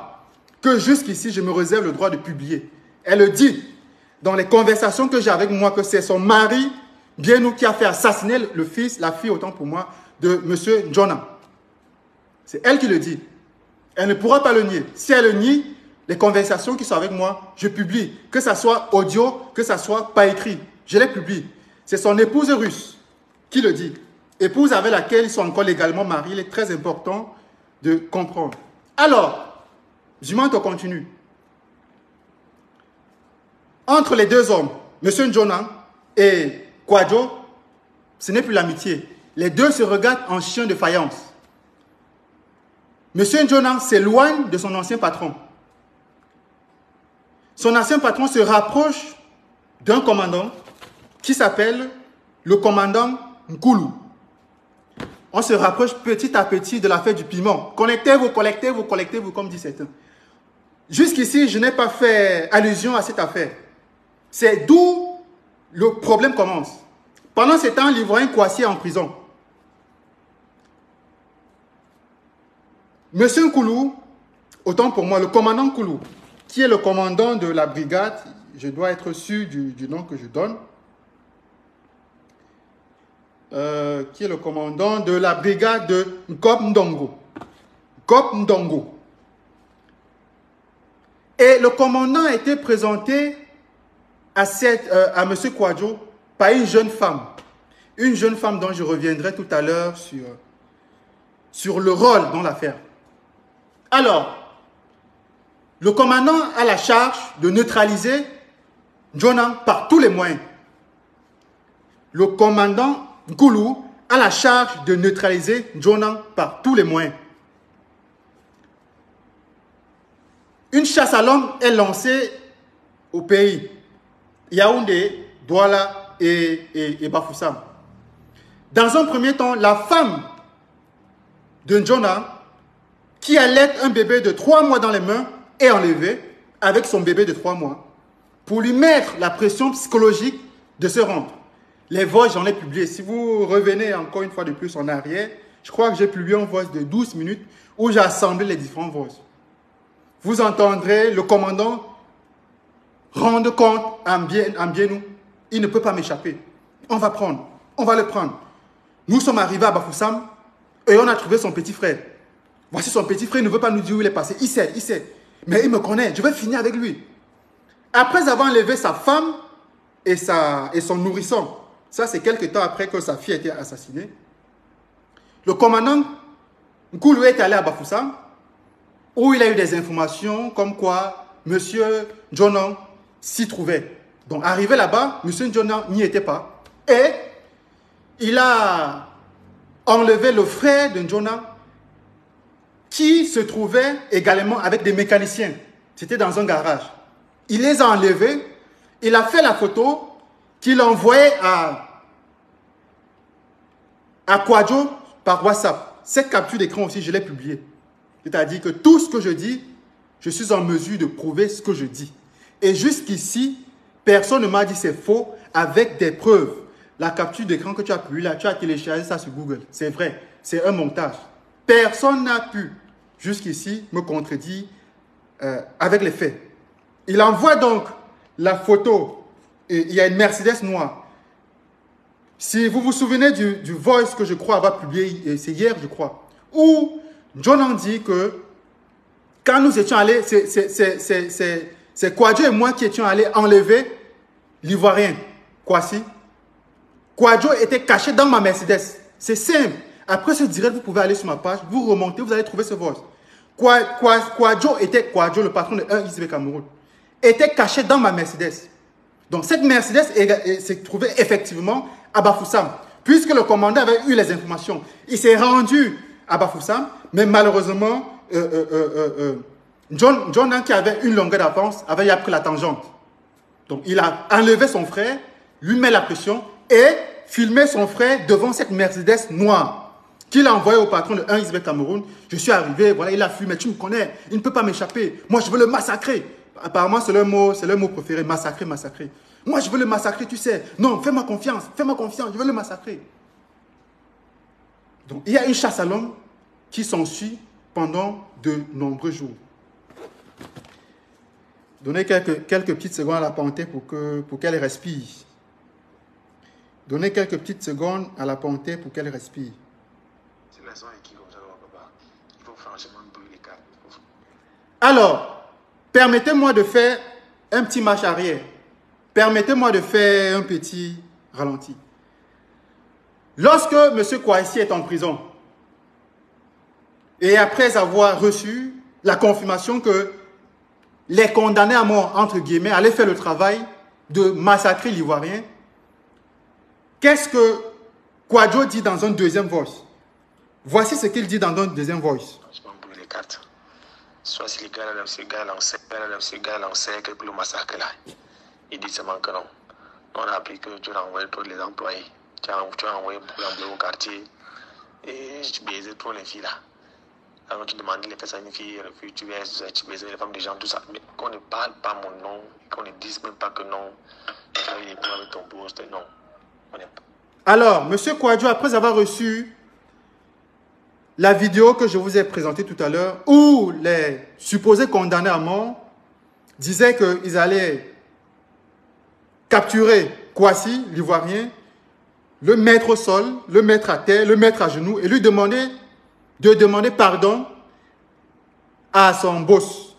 que jusqu'ici je me réserve le droit de publier. Elle dit dans les conversations que j'ai avec moi que c'est son mari Mbiénou qui a fait assassiner le fils, la fille autant pour moi, de M. Njona. C'est elle qui le dit. Elle ne pourra pas le nier. Si elle le nie, les conversations qui sont avec moi, je publie. Que ça soit audio, que ça soit pas écrit. Je les publie. C'est son épouse russe qui le dit. Épouse avec laquelle ils sont encore légalement mariés. Il est très important de comprendre. Alors, Jumanto continue. Entre les 2 hommes, M. Njona et Kwadjo, ce n'est plus l'amitié. Les 2 se regardent en chien de faïence. M. Njona s'éloigne de son ancien patron. Son ancien patron se rapproche d'un commandant qui s'appelle le commandant Nkoulou. On se rapproche petit à petit de l'affaire du piment. Connectez-vous, collectez-vous, collectez-vous, comme dit certains. Jusqu'ici, je n'ai pas fait allusion à cette affaire. C'est d'où le problème commence. Pendant ce temps, l'Ivoirien Kouassi est en prison. Monsieur Nkoulou, autant pour moi, le commandant Nkoulou, qui est le commandant de la brigade, je dois être sûr du nom que je donne, qui est le commandant de la brigade de Ngop Ndongo. Ngop Ndongo. Et le commandant a été présenté à M. Kouadio par une jeune femme. Une jeune femme dont je reviendrai tout à l'heure sur le rôle dans l'affaire. Alors, le commandant a la charge de neutraliser Jonan par tous les moyens. Le commandant Nkoulou a la charge de neutraliser Jonan par tous les moyens. Une chasse à l'homme est lancée au pays. Yaoundé, Douala et Bafoussam. Dans un premier temps, la femme de Jonan, qui allait un bébé de 3 mois dans les mains, est enlevée avec son bébé de 3 mois pour lui mettre la pression psychologique de se rendre. Les voix, j'en ai publié. Si vous revenez encore une fois de plus en arrière, je crois que j'ai publié une voix de 12 minutes où j'ai assemblé les différentes voix. Vous entendrez le commandant rendre compte à Mbienou. Il ne peut pas m'échapper. On va le prendre. Nous sommes arrivés à Bafoussam et on a trouvé son petit frère. Voici son petit frère, il ne veut pas nous dire où il est passé. Il sait. Mais il me connaît, je vais finir avec lui. Après avoir enlevé sa femme et son nourrisson, ça c'est quelques temps après que sa fille a été assassinée, le commandant Nkoulou est allé à Bafoussam où il a eu des informations comme quoi M. Jonan s'y trouvait. Donc arrivé là-bas, M. Jonan n'y était pas. Et il a enlevé le frère de Jonan qui se trouvait également avec des mécaniciens. C'était dans un garage. Il les a enlevés. Il a fait la photo qu'il a envoyée à Kouadio par WhatsApp. Cette capture d'écran aussi, je l'ai publiée. C'est-à-dire que tout ce que je dis, je suis en mesure de prouver ce que je dis. Et jusqu'ici, personne ne m'a dit c'est faux avec des preuves. La capture d'écran que tu as publiée là, tu as téléchargé ça sur Google. C'est vrai, c'est un montage. Personne n'a pu, jusqu'ici, me contredire avec les faits. Il envoie donc la photo. Et il y a une Mercedes noire. Si vous vous souvenez du voice que je crois avoir publié, c'est hier, je crois, où Jonan dit que quand nous étions allés, c'est Kouadio et moi qui étions allés enlever l'Ivoirien, Kwasi. Kouadio était caché dans ma Mercedes. C'est simple. Après ce direct, vous pouvez aller sur ma page, vous remontez, vous allez trouver ce voice. Kouadio, le patron de 1 XB Cameroun, était caché dans ma Mercedes. Donc cette Mercedes s'est trouvée effectivement à Bafoussam. Puisque le commandant avait eu les informations, il s'est rendu à Bafoussam, mais malheureusement, Jonan, qui avait une longueur d'avance, avait appris la tangente. Donc il a enlevé son frère, lui met la pression et filmé son frère devant cette Mercedes noire qu'il a envoyé au patron de 1 XB Cameroun. Je suis arrivé, voilà, il a fumé, tu me connais, il ne peut pas m'échapper. Moi, je veux le massacrer. Apparemment, c'est leur mot préféré, massacrer. Moi, je veux le massacrer, tu sais. Non, fais-moi confiance, je veux le massacrer. Donc, il y a une chasse à l'homme qui s'ensuit pendant de nombreux jours. Donnez quelques petites secondes à la panthère pour qu'elle respire. Donnez quelques petites secondes à la panthère pour qu'elle respire. C'est la zone qui comme ça, papa. Il faut franchement brûler les cartes. Alors, permettez-moi de faire un petit marche arrière. Permettez-moi de faire un petit ralenti. Lorsque M. Kouassi est en prison, et après avoir reçu la confirmation que les condamnés à mort, entre guillemets, allaient faire le travail de massacrer l'Ivoirien, qu'est-ce que Kouadio dit dans un deuxième voice? Voici ce qu'il dit dans un deuxième voice. Je vais brûler les cartes. Soit si les gars là, ce gars-là, on sait que pour le massacre là, il dit seulement que non. On a appris que tu as envoyé tous les employés. Tu as envoyé beaucoup d'employés au quartier. Et tu baisais tous les filles là. Alors tu demandes les fesses à une fille, tu baisais les femmes des gens, tout ça. Mais qu'on ne parle pas mon nom, qu'on ne dise même pas que non. Tu as eu des problèmes avec ton poste, non. On n'est pas. Alors, M. Kouadio, après avoir reçu la vidéo que je vous ai présentée tout à l'heure, où les supposés condamnés à mort disaient qu'ils allaient capturer Kwasi, l'Ivoirien, le mettre au sol, le mettre à terre, le mettre à genoux et lui demander de demander pardon à son boss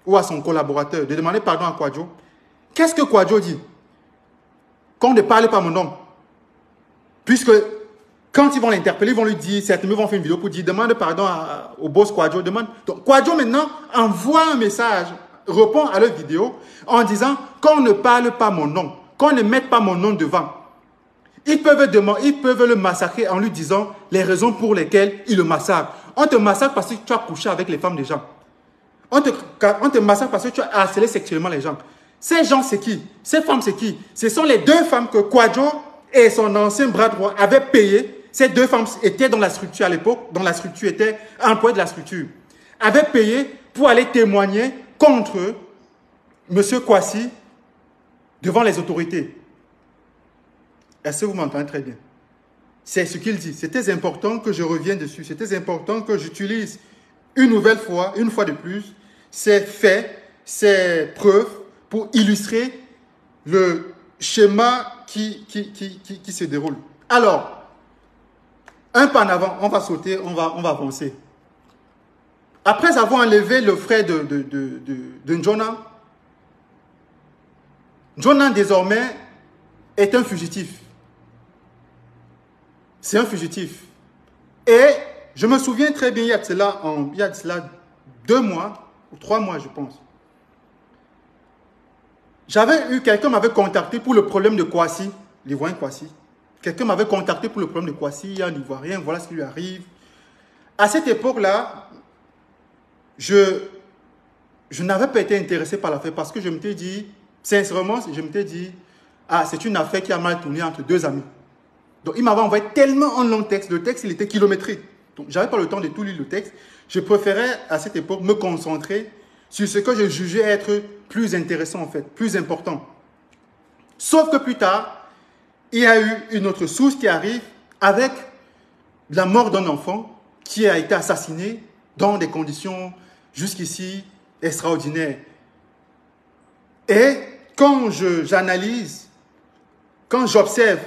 ou à son collaborateur, de demander pardon à Kwadwo. Qu'est-ce que Kwadwo dit? Qu'on ne parle pas mon nom. Puisque quand ils vont l'interpeller, ils vont lui dire, certains vont faire une vidéo pour dire, demande pardon au boss Kwadwo. Donc Kwadwo maintenant envoie un message, répond à leur vidéo en disant qu'on ne parle pas mon nom, qu'on ne mette pas mon nom devant. Ils peuvent le massacrer en lui disant les raisons pour lesquelles ils le massacrent. On te massacre parce que tu as couché avec les femmes des gens. On te massacre parce que tu as harcelé sexuellement les gens. Ces gens, c'est qui? Ces femmes, c'est qui? Ce sont les deux femmes que Kwadwo et son ancien bras droit avaient payées. Ces deux femmes étaient dans la structure à l'époque, dans la structure, étaient employées de la structure. Avaient payé pour aller témoigner contre M. Kwasi devant les autorités. Est-ce que vous m'entendez très bien? C'est ce qu'il dit. C'était important que je revienne dessus. C'était important que j'utilise une nouvelle fois, une fois de plus, ces faits, ces preuves pour illustrer le schéma qui se déroule. Alors, un pas en avant, on va sauter, on va avancer. Après avoir enlevé le frère de Njona, Njona désormais est un fugitif. C'est un fugitif. Et je me souviens très bien, il y a de cela 2 mois ou 3 mois, je pense. Quelqu'un m'avait contacté pour le problème de Kwasi, l'Ivoirien Kwasi. Quelqu'un m'avait contacté pour le problème de Kwasi, il y a un Ivoirien, voilà ce qui lui arrive. À cette époque-là, je n'avais pas été intéressé par l'affaire parce que je m'étais dit, sincèrement, ah, c'est une affaire qui a mal tourné entre 2 amis. Donc, il m'avait envoyé tellement un long texte. Le texte, il était kilométrique. Donc, je n'avais pas le temps de tout lire le texte. Je préférais, à cette époque, me concentrer sur ce que je jugeais être plus intéressant, en fait, plus important. Sauf que plus tard, il y a eu une autre source qui arrive avec la mort d'un enfant qui a été assassiné dans des conditions jusqu'ici extraordinaires. Et quand j'analyse, quand j'observe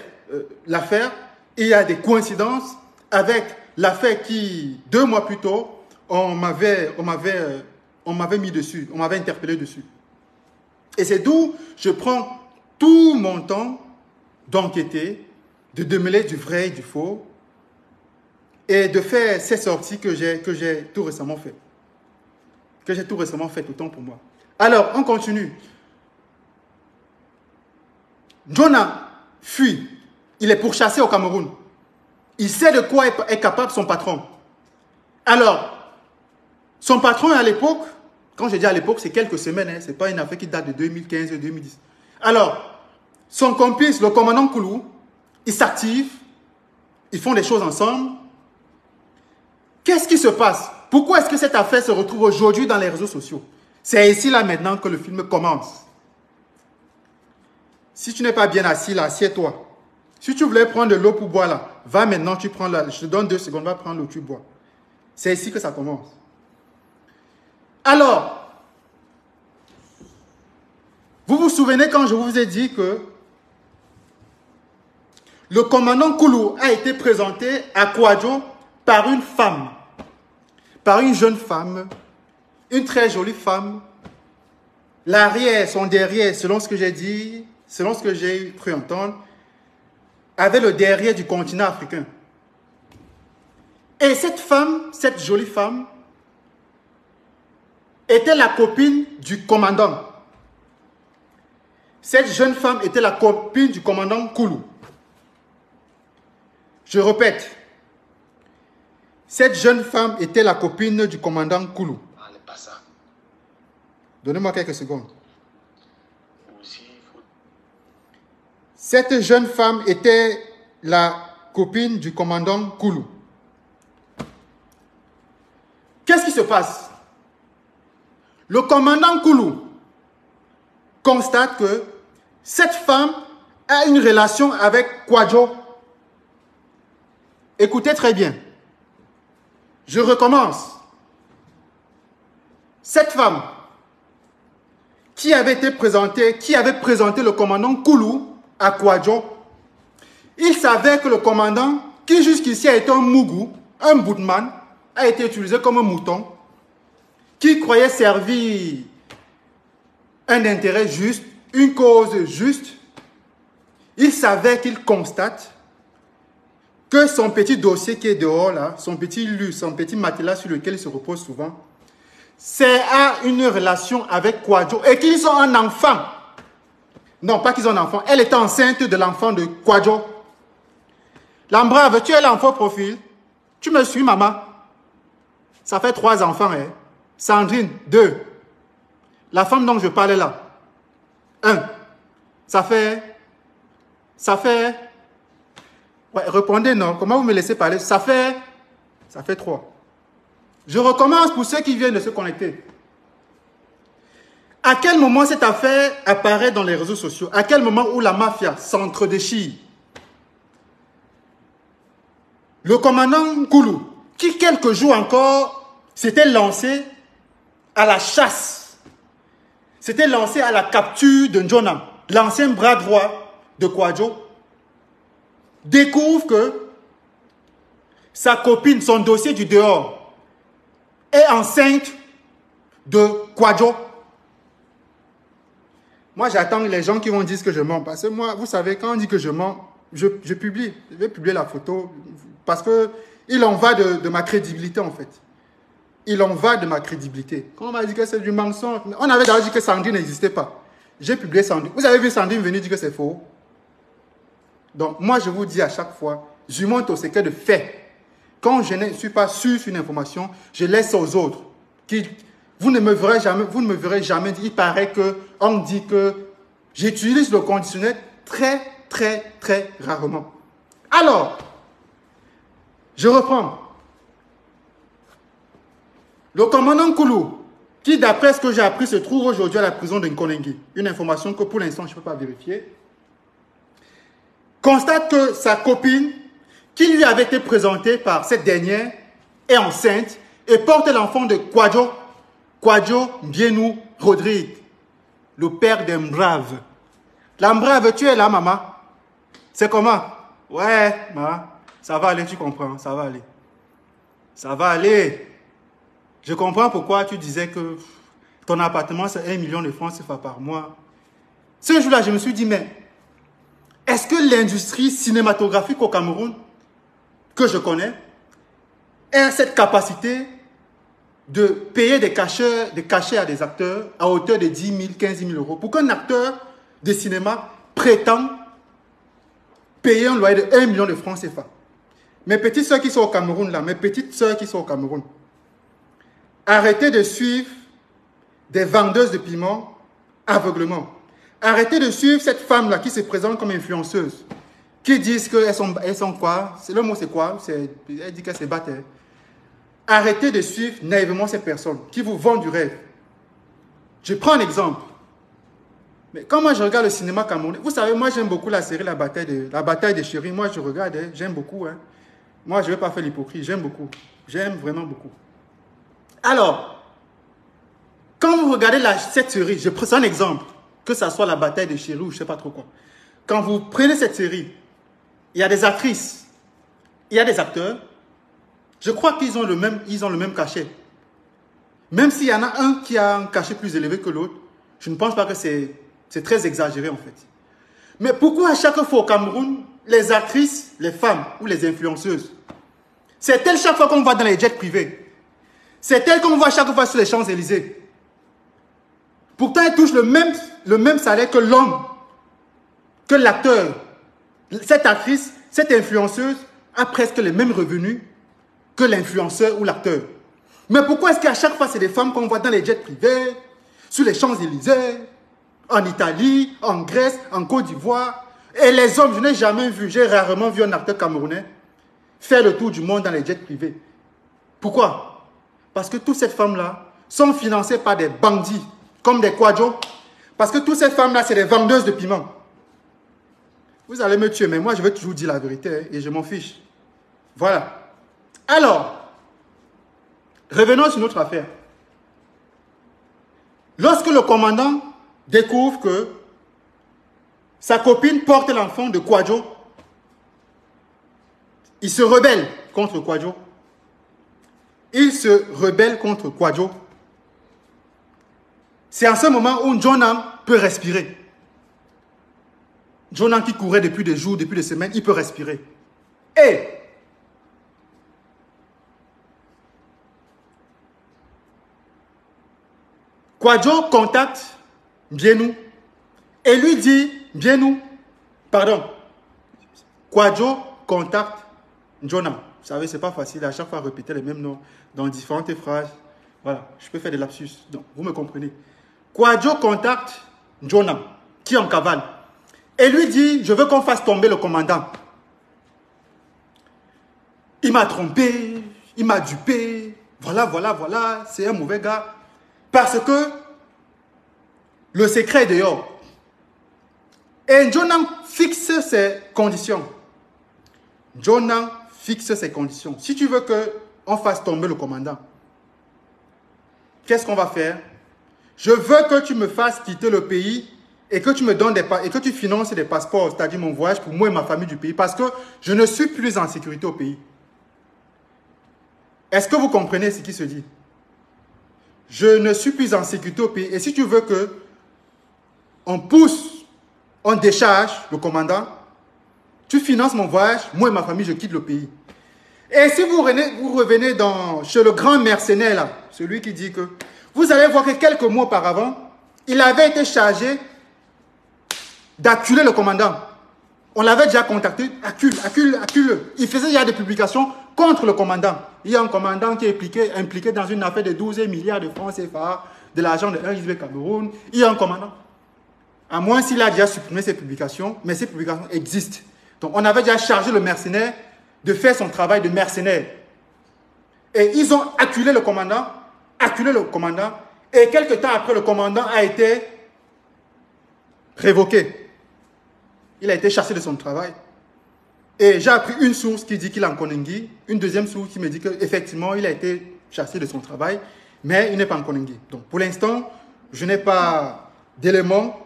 l'affaire, il y a des coïncidences avec l'affaire qui, 2 mois plus tôt, on m'avait mis dessus, on m'avait interpellé dessus. Et c'est d'où je prends tout mon temps d'enquêter, de démêler du vrai et du faux, et de faire ces sorties que j'ai tout récemment fait. Que j'ai tout récemment fait, autant pour moi. Alors, on continue. Njona fuit. Il est pourchassé au Cameroun. Il sait de quoi est capable son patron. Alors, son patron à l'époque, quand je dis à l'époque, c'est quelques semaines, hein, ce n'est pas une affaire qui date de 2015-2010. Alors, son complice, le commandant Koulou, il s'active, ils font des choses ensemble. Qu'est-ce qui se passe? Pourquoi est-ce que cette affaire se retrouve aujourd'hui dans les réseaux sociaux? C'est ici, là, maintenant que le film commence. Si tu n'es pas bien assis, là, assieds-toi. Si tu voulais prendre de l'eau pour boire, là, va maintenant, tu prends là, je te donne 2 secondes, va prendre l'eau, tu bois. C'est ici que ça commence. Alors, vous vous souvenez quand je vous ai dit que le commandant Koulou a été présenté à Kwadwo par une femme, par une jeune femme, une très jolie femme. L'arrière, son derrière, selon ce que j'ai dit, selon ce que j'ai cru entendre, avait le derrière du continent africain. Et cette femme, cette jolie femme, était la copine du commandant. Cette jeune femme était la copine du commandant Koulou. Je répète, cette jeune femme était la copine du commandant Koulou. Donnez-moi quelques secondes. Cette jeune femme était la copine du commandant Koulou. Qu'est-ce qui se passe? Le commandant Koulou constate que cette femme a une relation avec Kwadwo. Écoutez très bien. Je recommence. Cette femme qui avait présenté le commandant Koulou à Kwadjo. Il savait que le commandant, qui jusqu'ici a été un mougou, un boutman, a été utilisé comme un mouton, qui croyait servir un intérêt juste, une cause juste. Il savait qu'il constate que son petit dossier qui est dehors là, son petit matelas sur lequel il se repose souvent, c'est à une relation avec Kwadjo et qu'ils ont un enfant. Non, pas qu'ils ont un enfant. Elle était enceinte de l'enfant de Kwadjo. L'embrave, tu es l'enfant profil. Tu me suis, maman. Ça fait 3 enfants, hein. Sandrine, 2. La femme dont je parlais là, 1. Ça fait... Ouais, répondez non. Comment vous me laissez parler? Ça fait 3. Je recommence pour ceux qui viennent de se connecter. À quel moment cette affaire apparaît dans les réseaux sociaux? À quel moment où la mafia s'entre-déchire? Le commandant Koulou, qui quelques jours encore s'était lancé à la chasse, s'était lancé à la capture de Njona, l'ancien bras droit de Kwadjo, découvre que sa copine, son dossier du dehors, est enceinte de Kwadjo. Moi, j'attends les gens qui vont dire que je mens. Parce que moi, vous savez, quand on dit que je mens, je publie. Je vais publier la photo. Parce qu'il en va de ma crédibilité, en fait. Il en va de ma crédibilité. Quand on m'a dit que c'est du mensonge, on avait déjà dit que Sandrine n'existait pas. J'ai publié Sandrine. Vous avez vu Sandrine venir dire que c'est faux? Donc, moi, je vous dis à chaque fois, je monte au secret de fait. Quand je ne suis pas sûr sur une information, je laisse aux autres. Vous ne me verrez jamais dire, il paraît qu'on dit que j'utilise le conditionnel très, très, très rarement. Alors, je reprends. Le commandant Koulou, qui d'après ce que j'ai appris se trouve aujourd'hui à la prison de Nkonengi, une information que pour l'instant je ne peux pas vérifier, constate que sa copine, qui lui avait été présentée par cette dernière, est enceinte et porte l'enfant de Kwadjo Mbienou Rodrigue, le père d'Embrave. L'Embrave, tu es là, maman? C'est comment? Ouais, maman, ça va aller, tu comprends, ça va aller. Ça va aller. Je comprends pourquoi tu disais que ton appartement, c'est 1 million de francs CFA par mois. Ce jour-là, je me suis dit, mais est-ce que l'industrie cinématographique au Cameroun, que je connais, a cette capacité de payer des cachets à des acteurs à hauteur de 10 000, 15 000 euros pour qu'un acteur de cinéma prétende payer un loyer de 1 million de francs CFA? Mes petites soeurs qui sont au Cameroun, là, mes petites soeurs qui sont au Cameroun, arrêtez de suivre des vendeuses de piments aveuglement. Arrêtez de suivre cette femme-là qui se présente comme influenceuse, qui disent qu'elles sont quoi? Le mot c'est quoi? Elle dit qu'elle se battait. Arrêtez de suivre naïvement ces personnes qui vous vendent du rêve. Je prends un exemple. Mais quand moi je regarde le cinéma camerounais, vous savez, moi j'aime beaucoup la série La Bataille des Chéris. Moi je regarde, j'aime beaucoup. Moi je ne vais pas faire l'hypocrite, j'aime beaucoup. J'aime vraiment beaucoup. Alors, quand vous regardez cette série, je prends un exemple, que ce soit La Bataille des Chéris ou je ne sais pas trop quoi. Quand vous prenez cette série, il y a des actrices, il y a des acteurs, je crois qu'ils ont le même cachet. Même s'il y en a un qui a un cachet plus élevé que l'autre, je ne pense pas que c'est très exagéré en fait. Mais pourquoi à chaque fois au Cameroun, les actrices, les femmes ou les influenceuses, c'est elles chaque fois qu'on va dans les jets privés, c'est elles qu'on voit chaque fois sur les Champs-Élysées. Pourtant, elles touchent le même salaire que l'homme, que l'acteur. Cette actrice, cette influenceuse a presque les mêmes revenus que l'influenceur ou l'acteur. Mais pourquoi est-ce qu'à chaque fois, c'est des femmes qu'on voit dans les jets privés, sur les Champs-Élysées, en Italie, en Grèce, en Côte d'Ivoire? Et les hommes, je n'ai jamais vu, j'ai rarement vu un acteur camerounais faire le tour du monde dans les jets privés. Pourquoi? Parce que toutes ces femmes-là sont financées par des bandits, comme des Kwadjo. Parce que toutes ces femmes-là, c'est des vendeuses de piments. Vous allez me tuer, mais moi, je vais toujours dire la vérité et je m'en fiche. Voilà. Alors, revenons sur notre affaire. Lorsque le commandant découvre que sa copine porte l'enfant de Kwadjo. Il se rebelle contre Kwadjo. Il se rebelle contre Kwadjo. C'est à ce moment où Jonan peut respirer. Jonan qui courait depuis des jours, depuis des semaines, il peut respirer. Et Kwadjo contacte Bienou et lui dit, Kwadjo contacte Jonan. Vous savez, c'est pas facile à chaque fois répéter les mêmes noms dans différentes phrases. Voilà, je peux faire des lapsus. Donc, vous me comprenez. Kwadjo contacte Jonan, qui est en cavale, et lui dit, je veux qu'on fasse tomber le commandant. Il m'a trompé, il m'a dupé, voilà, c'est un mauvais gars. Parce que le secret est dehors. Et Jonan fixe ses conditions. Jonan fixe ses conditions. Si tu veux qu'on fasse tomber le commandant, qu'est-ce qu'on va faire? Je veux que tu me fasses quitter le pays et que tu me donnes et que tu finances des passeports, c'est-à-dire mon voyage pour moi et ma famille du pays, parce que je ne suis plus en sécurité au pays. Est-ce que vous comprenez ce qui se dit? Je ne suis plus en sécurité au pays. Et si tu veux que on pousse, on décharge le commandant, tu finances mon voyage, moi et ma famille, je quitte le pays. Et si vous revenez chez le grand mercenaire, là, celui qui dit que vous allez voir que quelques mois auparavant, il avait été chargé d'acculer le commandant. On l'avait déjà contacté, accule-le. Il faisait déjà des publications contre le commandant. Il y a un commandant qui est impliqué dans une affaire de 12 milliards de francs CFA, de l'argent de RISB Cameroun. Il y a un commandant. À moins s'il a déjà supprimé ses publications, mais ces publications existent. Donc on avait déjà chargé le mercenaire de faire son travail de mercenaire. Et ils ont acculé le commandant, et quelques temps après, le commandant a été révoqué. Il a été chassé de son travail. Et j'ai appris une source qui dit qu'il est en Koningui, une deuxième source qui me dit qu'effectivement, il a été chassé de son travail, mais il n'est pas en Koningui. Donc, pour l'instant, je n'ai pas d'éléments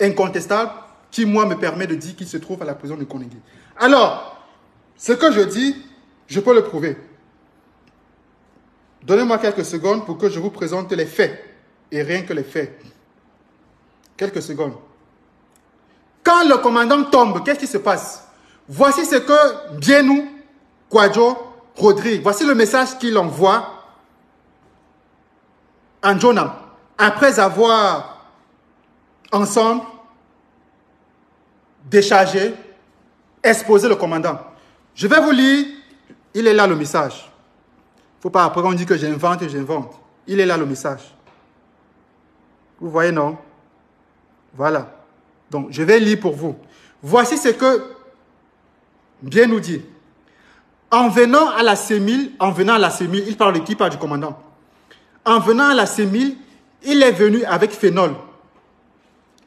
incontestables qui, moi, me permet de dire qu'il se trouve à la prison de Koningui. Alors, ce que je dis, je peux le prouver. Donnez-moi quelques secondes pour que je vous présente les faits, et rien que les faits. Quelques secondes. Quand le commandant tombe, qu'est-ce qui se passe? Voici ce que Bienou, Kwadjo, Rodrigue, voici le message qu'il envoie à Jonan, après avoir ensemble déchargé, exposé le commandant. Je vais vous lire, il est là le message. Il ne faut pas après on dit que j'invente. Il est là le message. Vous voyez, non? Voilà. Donc, je vais lire pour vous. Voici ce que Bien nous dit. En venant à la CEMIL, il parle de qui? Parle du commandant. En venant à la CEMIL, il est venu avec Phénol,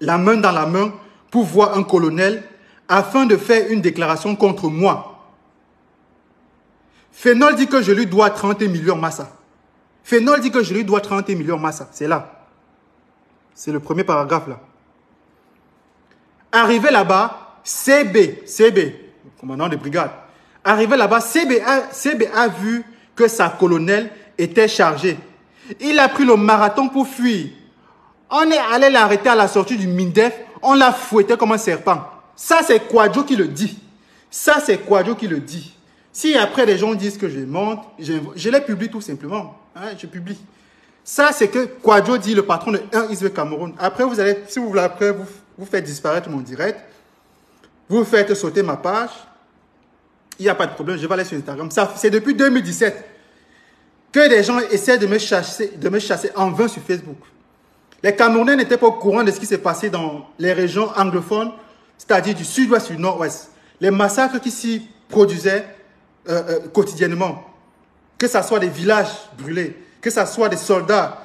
la main dans la main, pour voir un colonel, afin de faire une déclaration contre moi. Phénol dit que je lui dois 30 millions massa. Phénol dit que je lui dois 30 millions massa. C'est là. C'est le premier paragraphe là. Arrivé là-bas, CB, le commandant de brigade, arrivé là-bas, CB a vu que sa colonelle était chargée. Il a pris le marathon pour fuir. On est allé l'arrêter à la sortie du MINDEF, on l'a fouetté comme un serpent. Ça, c'est Kwadjo qui le dit. Si après les gens disent que je monte, je les publie tout simplement. Hein, je publie. Ça, c'est que Kwadjo dit, le patron de RISB Cameroun. Après, vous allez, si vous voulez, après, vous faites disparaître mon direct. Vous faites sauter ma page. Il n'y a pas de problème, je vais aller sur Instagram. C'est depuis 2017 que des gens essaient de me chasser en vain sur Facebook. Les Camerounais n'étaient pas au courant de ce qui s'est passé dans les régions anglophones, c'est-à-dire du sud-ouest et du nord-ouest. Les massacres qui s'y produisaient quotidiennement. Que ce soit des villages brûlés, que ce soit des soldats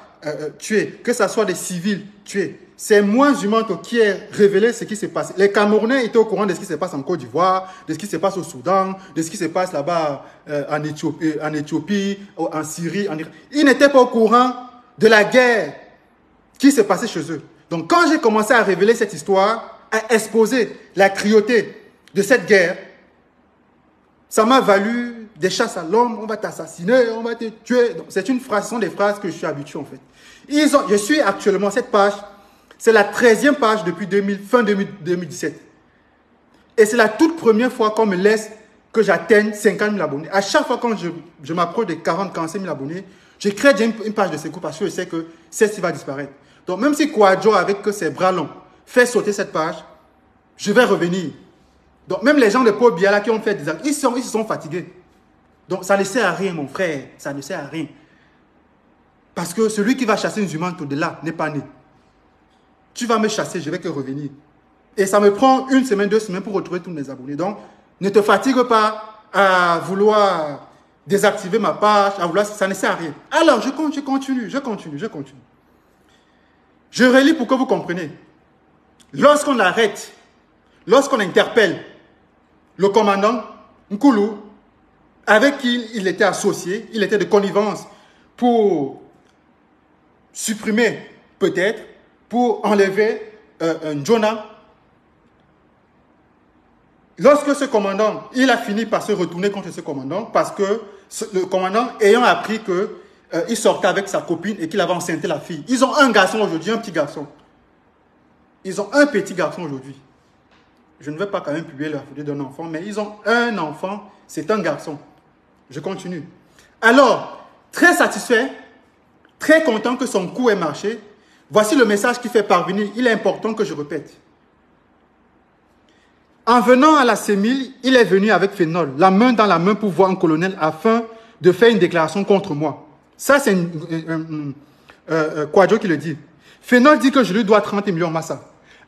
tués, que ce soit des civils tués. C'est moins humain qui est révélé ce qui s'est passé. Les Camerounais étaient au courant de ce qui se passe en Côte d'Ivoire, de ce qui se passe au Soudan, de ce qui se passe là-bas en Éthiopie, en Syrie, en Irak. Ils n'étaient pas au courant de la guerre qui s'est passé chez eux. Donc, quand j'ai commencé à révéler cette histoire, à exposer la cruauté de cette guerre, ça m'a valu des chasses à l'homme, on va t'assassiner, on va te tuer. C'est une phrase, ce sont des phrases que je suis habitué en fait. Je suis actuellement, cette page, c'est la 13e page depuis fin 2017. Et c'est la toute première fois qu'on me laisse que j'atteigne 50 000 abonnés. À chaque fois quand je m'approche de 40-45 000 abonnés, je crée déjà une page de secours parce que je sais que celle-ci va disparaître. Donc même si Kwadwo, avec ses bras longs, fait sauter cette page, je vais revenir. Donc même les gens de Paul Biya là qui ont fait des actes, ils se sont fatigués. Donc ça ne sert à rien mon frère, ça ne sert à rien. Parce que celui qui va chasser une humaine au-delà n'est pas né. Tu vas me chasser, je vais que revenir. Et ça me prend 1 semaine, 2 semaines pour retrouver tous mes abonnés. Donc ne te fatigue pas à vouloir désactiver ma page, à vouloir, ça ne sert à rien. Alors je continue. Je relis pour que vous compreniez. Lorsqu'on arrête, lorsqu'on interpelle le commandant Nkoulou, avec qui il était associé, il était de connivence pour supprimer, peut-être, pour enlever N'Djona. Lorsque ce commandant, il a fini par se retourner contre ce commandant, parce que le commandant, ayant appris qu'il sortait avec sa copine et qu'il avait enceinté la fille. Ils ont un garçon aujourd'hui, un petit garçon. Ils ont un petit garçon aujourd'hui. Je ne vais pas quand même publier la photo d'un enfant, mais ils ont un enfant, c'est un garçon. Je continue. Alors, très satisfait, très content que son coup ait marché, voici le message qui fait parvenir. Il est important que je répète. En venant à la CEMIL, il est venu avec Phénol, la main dans la main pour voir un colonel afin de faire une déclaration contre moi. Ça, c'est Kwadwo qui le dit. Phénol dit que je lui dois 30 millions Massa.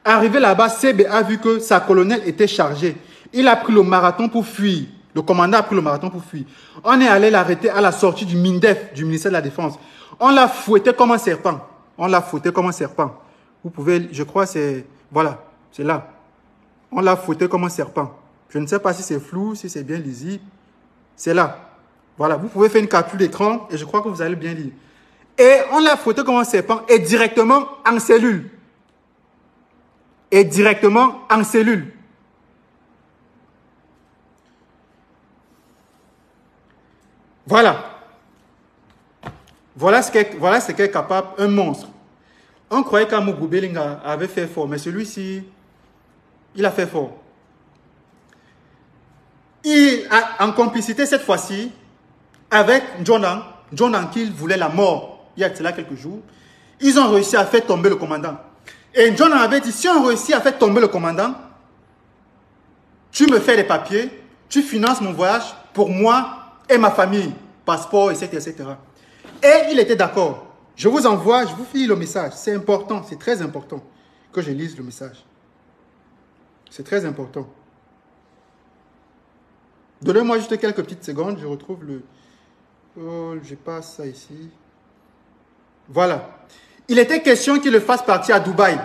Arrivé là-bas, CB a vu que sa colonel était chargée. Il a pris le marathon pour fuir. Le commandant a pris le marathon pour fuir. On est allé l'arrêter à la sortie du MINDEF, du ministère de la Défense. On l'a fouetté comme un serpent. Vous pouvez, je crois, c'est... Voilà, c'est là. On l'a fouetté comme un serpent. Je ne sais pas si c'est flou, si c'est bien lisible. C'est là. Voilà, vous pouvez faire une capture d'écran et je crois que vous allez bien lire. Et on l'a fouetté comme un serpent et directement en cellule. Voilà. Voilà ce qu'est capable un monstre. On croyait qu'Amougou Belinga avait fait fort, mais celui-ci, il a fait fort. Il a en complicité cette fois-ci avec N'Djona qui voulait la mort il y a cela quelques jours. Ils ont réussi à faire tomber le commandant. Et N'Djona avait dit, si on réussit à faire tomber le commandant, tu me fais les papiers, tu finances mon voyage pour moi et ma famille, passeport, etc., etc. Et il était d'accord. Je vous envoie, je vous file le message. C'est important, c'est très important que je lise le message. C'est très important. Donnez-moi juste quelques petites secondes, je retrouve le... Oh, je passe ça ici. Voilà. Il était question qu'il le fasse partir à Dubaï.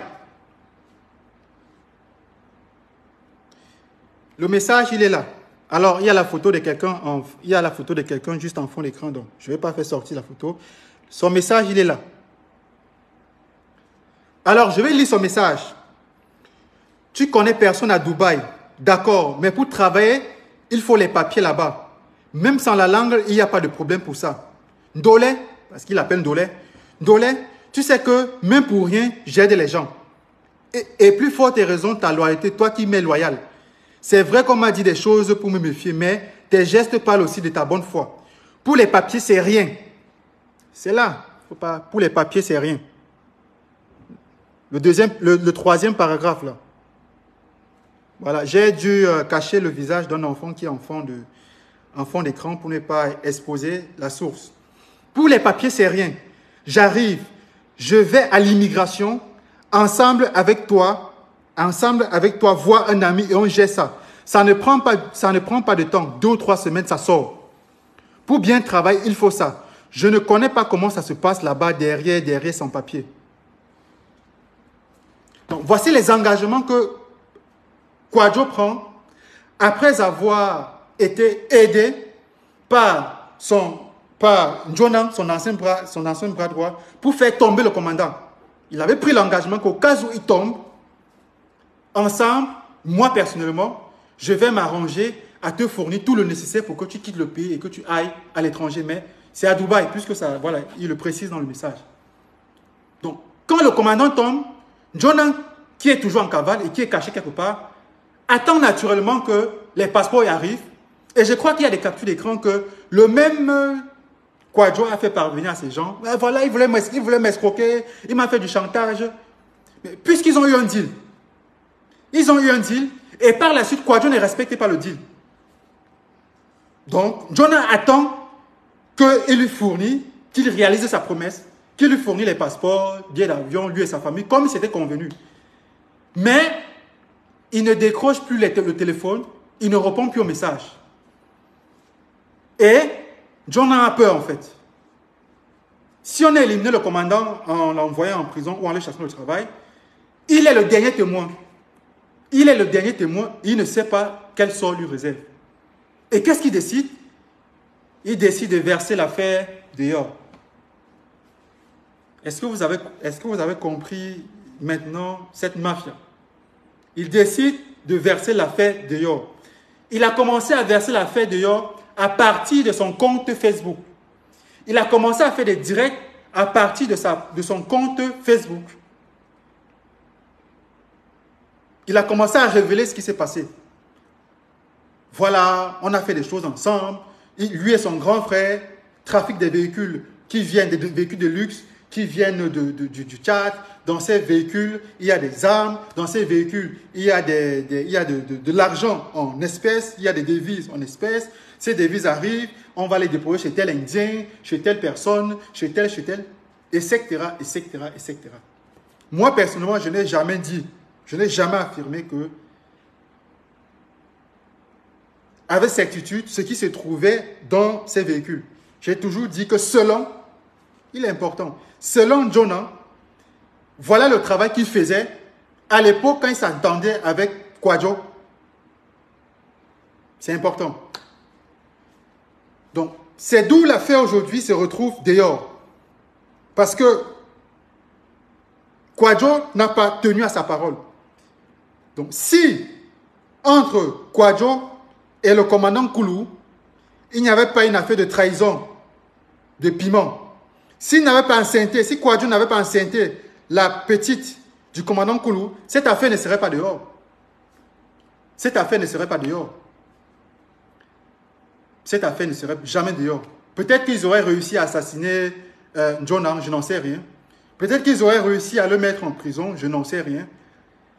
Le message, il est là. Alors, il y a la photo de quelqu'un juste en fond de l'écran. Donc, je ne vais pas faire sortir la photo. Son message, il est là. Alors, je vais lire son message. Tu connais personne à Dubaï. D'accord, mais pour travailler, il faut les papiers là-bas. Même sans la langue, il n'y a pas de problème pour ça. Ndolé, parce qu'il appelle Ndolé. Ndolé, tu sais que même pour rien, j'aide les gens. Et plus forte raison, ta loyauté, toi qui m'es loyal. C'est vrai qu'on m'a dit des choses pour me méfier, mais tes gestes parlent aussi de ta bonne foi. Pour les papiers, c'est rien. C'est là. Faut pas, pour les papiers, c'est rien. Le troisième paragraphe, là. Voilà, j'ai dû cacher le visage d'un enfant qui est en fond d'écran pour ne pas exposer la source. Pour les papiers, c'est rien. J'arrive, je vais à l'immigration, ensemble avec toi, voir un ami et on gère ça. Ça ne prend pas de temps, 2 ou 3 semaines, ça sort. Pour bien travailler, il faut ça. Je ne connais pas comment ça se passe là-bas, derrière son papier. Donc, voici les engagements que Kwadwo prend après avoir été aidé par N'Djona, son ancien bras droit, pour faire tomber le commandant. Il avait pris l'engagement qu'au cas où il tombe, ensemble, moi personnellement, je vais m'arranger à te fournir tout le nécessaire pour que tu quittes le pays et que tu ailles à l'étranger. Mais c'est à Dubaï, puisque ça, voilà, il le précise dans le message. Donc, quand le commandant tombe, Jonah, qui est toujours en cavale et qui est caché quelque part, attend naturellement que les passeports y arrivent. Et je crois qu'il y a des captures d'écran que le même Kwadwo a fait parvenir à ces gens. Voilà, il voulait m'escroquer, il m'a fait du chantage. Puisqu'ils ont eu un deal. Ils ont eu un deal et par la suite, Kwadwo n'est respecté pas le deal. Donc, Jonah attend qu'il lui fournisse, qu'il réalise sa promesse, qu'il lui fournisse les passeports, billets d'avion, lui et sa famille, comme c'était convenu. Mais, il ne décroche plus le téléphone, il ne répond plus aux messages. Et, Jonah a peur en fait. Si on a éliminé le commandant en l'envoyant en prison ou en le chassant au travail, il est le dernier témoin. Il est le dernier témoin, il ne sait pas quel sort lui réserve. Et qu'est-ce qu'il décide? Il décide de verser l'affaire dehors. Est-ce que vous avez compris maintenant cette mafia? Il décide de verser l'affaire dehors. Il a commencé à verser l'affaire dehors à partir de son compte Facebook. Il a commencé à faire des directs à partir de son compte Facebook. Il a commencé à révéler ce qui s'est passé. Voilà, on a fait des choses ensemble. Lui et son grand frère trafiquent des véhicules qui viennent, des véhicules de luxe, qui viennent du Tchad. Dans ces véhicules, il y a des armes. Dans ces véhicules, il y a de l'argent en espèces. Il y a des devises en espèces. Ces devises arrivent, on va les déposer chez tel Indien, chez telle personne, chez tel, etc., etc., etc. Moi, personnellement, je n'ai jamais dit, je n'ai jamais affirmé que, avec certitude, ce qui se trouvait dans ces véhicules. J'ai toujours dit que selon, il est important, selon Jonah, voilà le travail qu'il faisait à l'époque quand il s'entendait avec Kwadwo. C'est important. Donc, c'est d'où l'affaire aujourd'hui se retrouve dehors. Parce que Kwadwo n'a pas tenu à sa parole. Donc, si entre Kwadwo et le commandant Koulou, il n'y avait pas une affaire de trahison, de piment, s'il n'avait pas enceinté, si Kwadwo n'avait pas enceinté la petite du commandant Koulou, cette affaire ne serait pas dehors. Cette affaire ne serait pas dehors. Cette affaire ne serait jamais dehors. Peut-être qu'ils auraient réussi à assassiner Jonah, je n'en sais rien. Peut-être qu'ils auraient réussi à le mettre en prison, je n'en sais rien.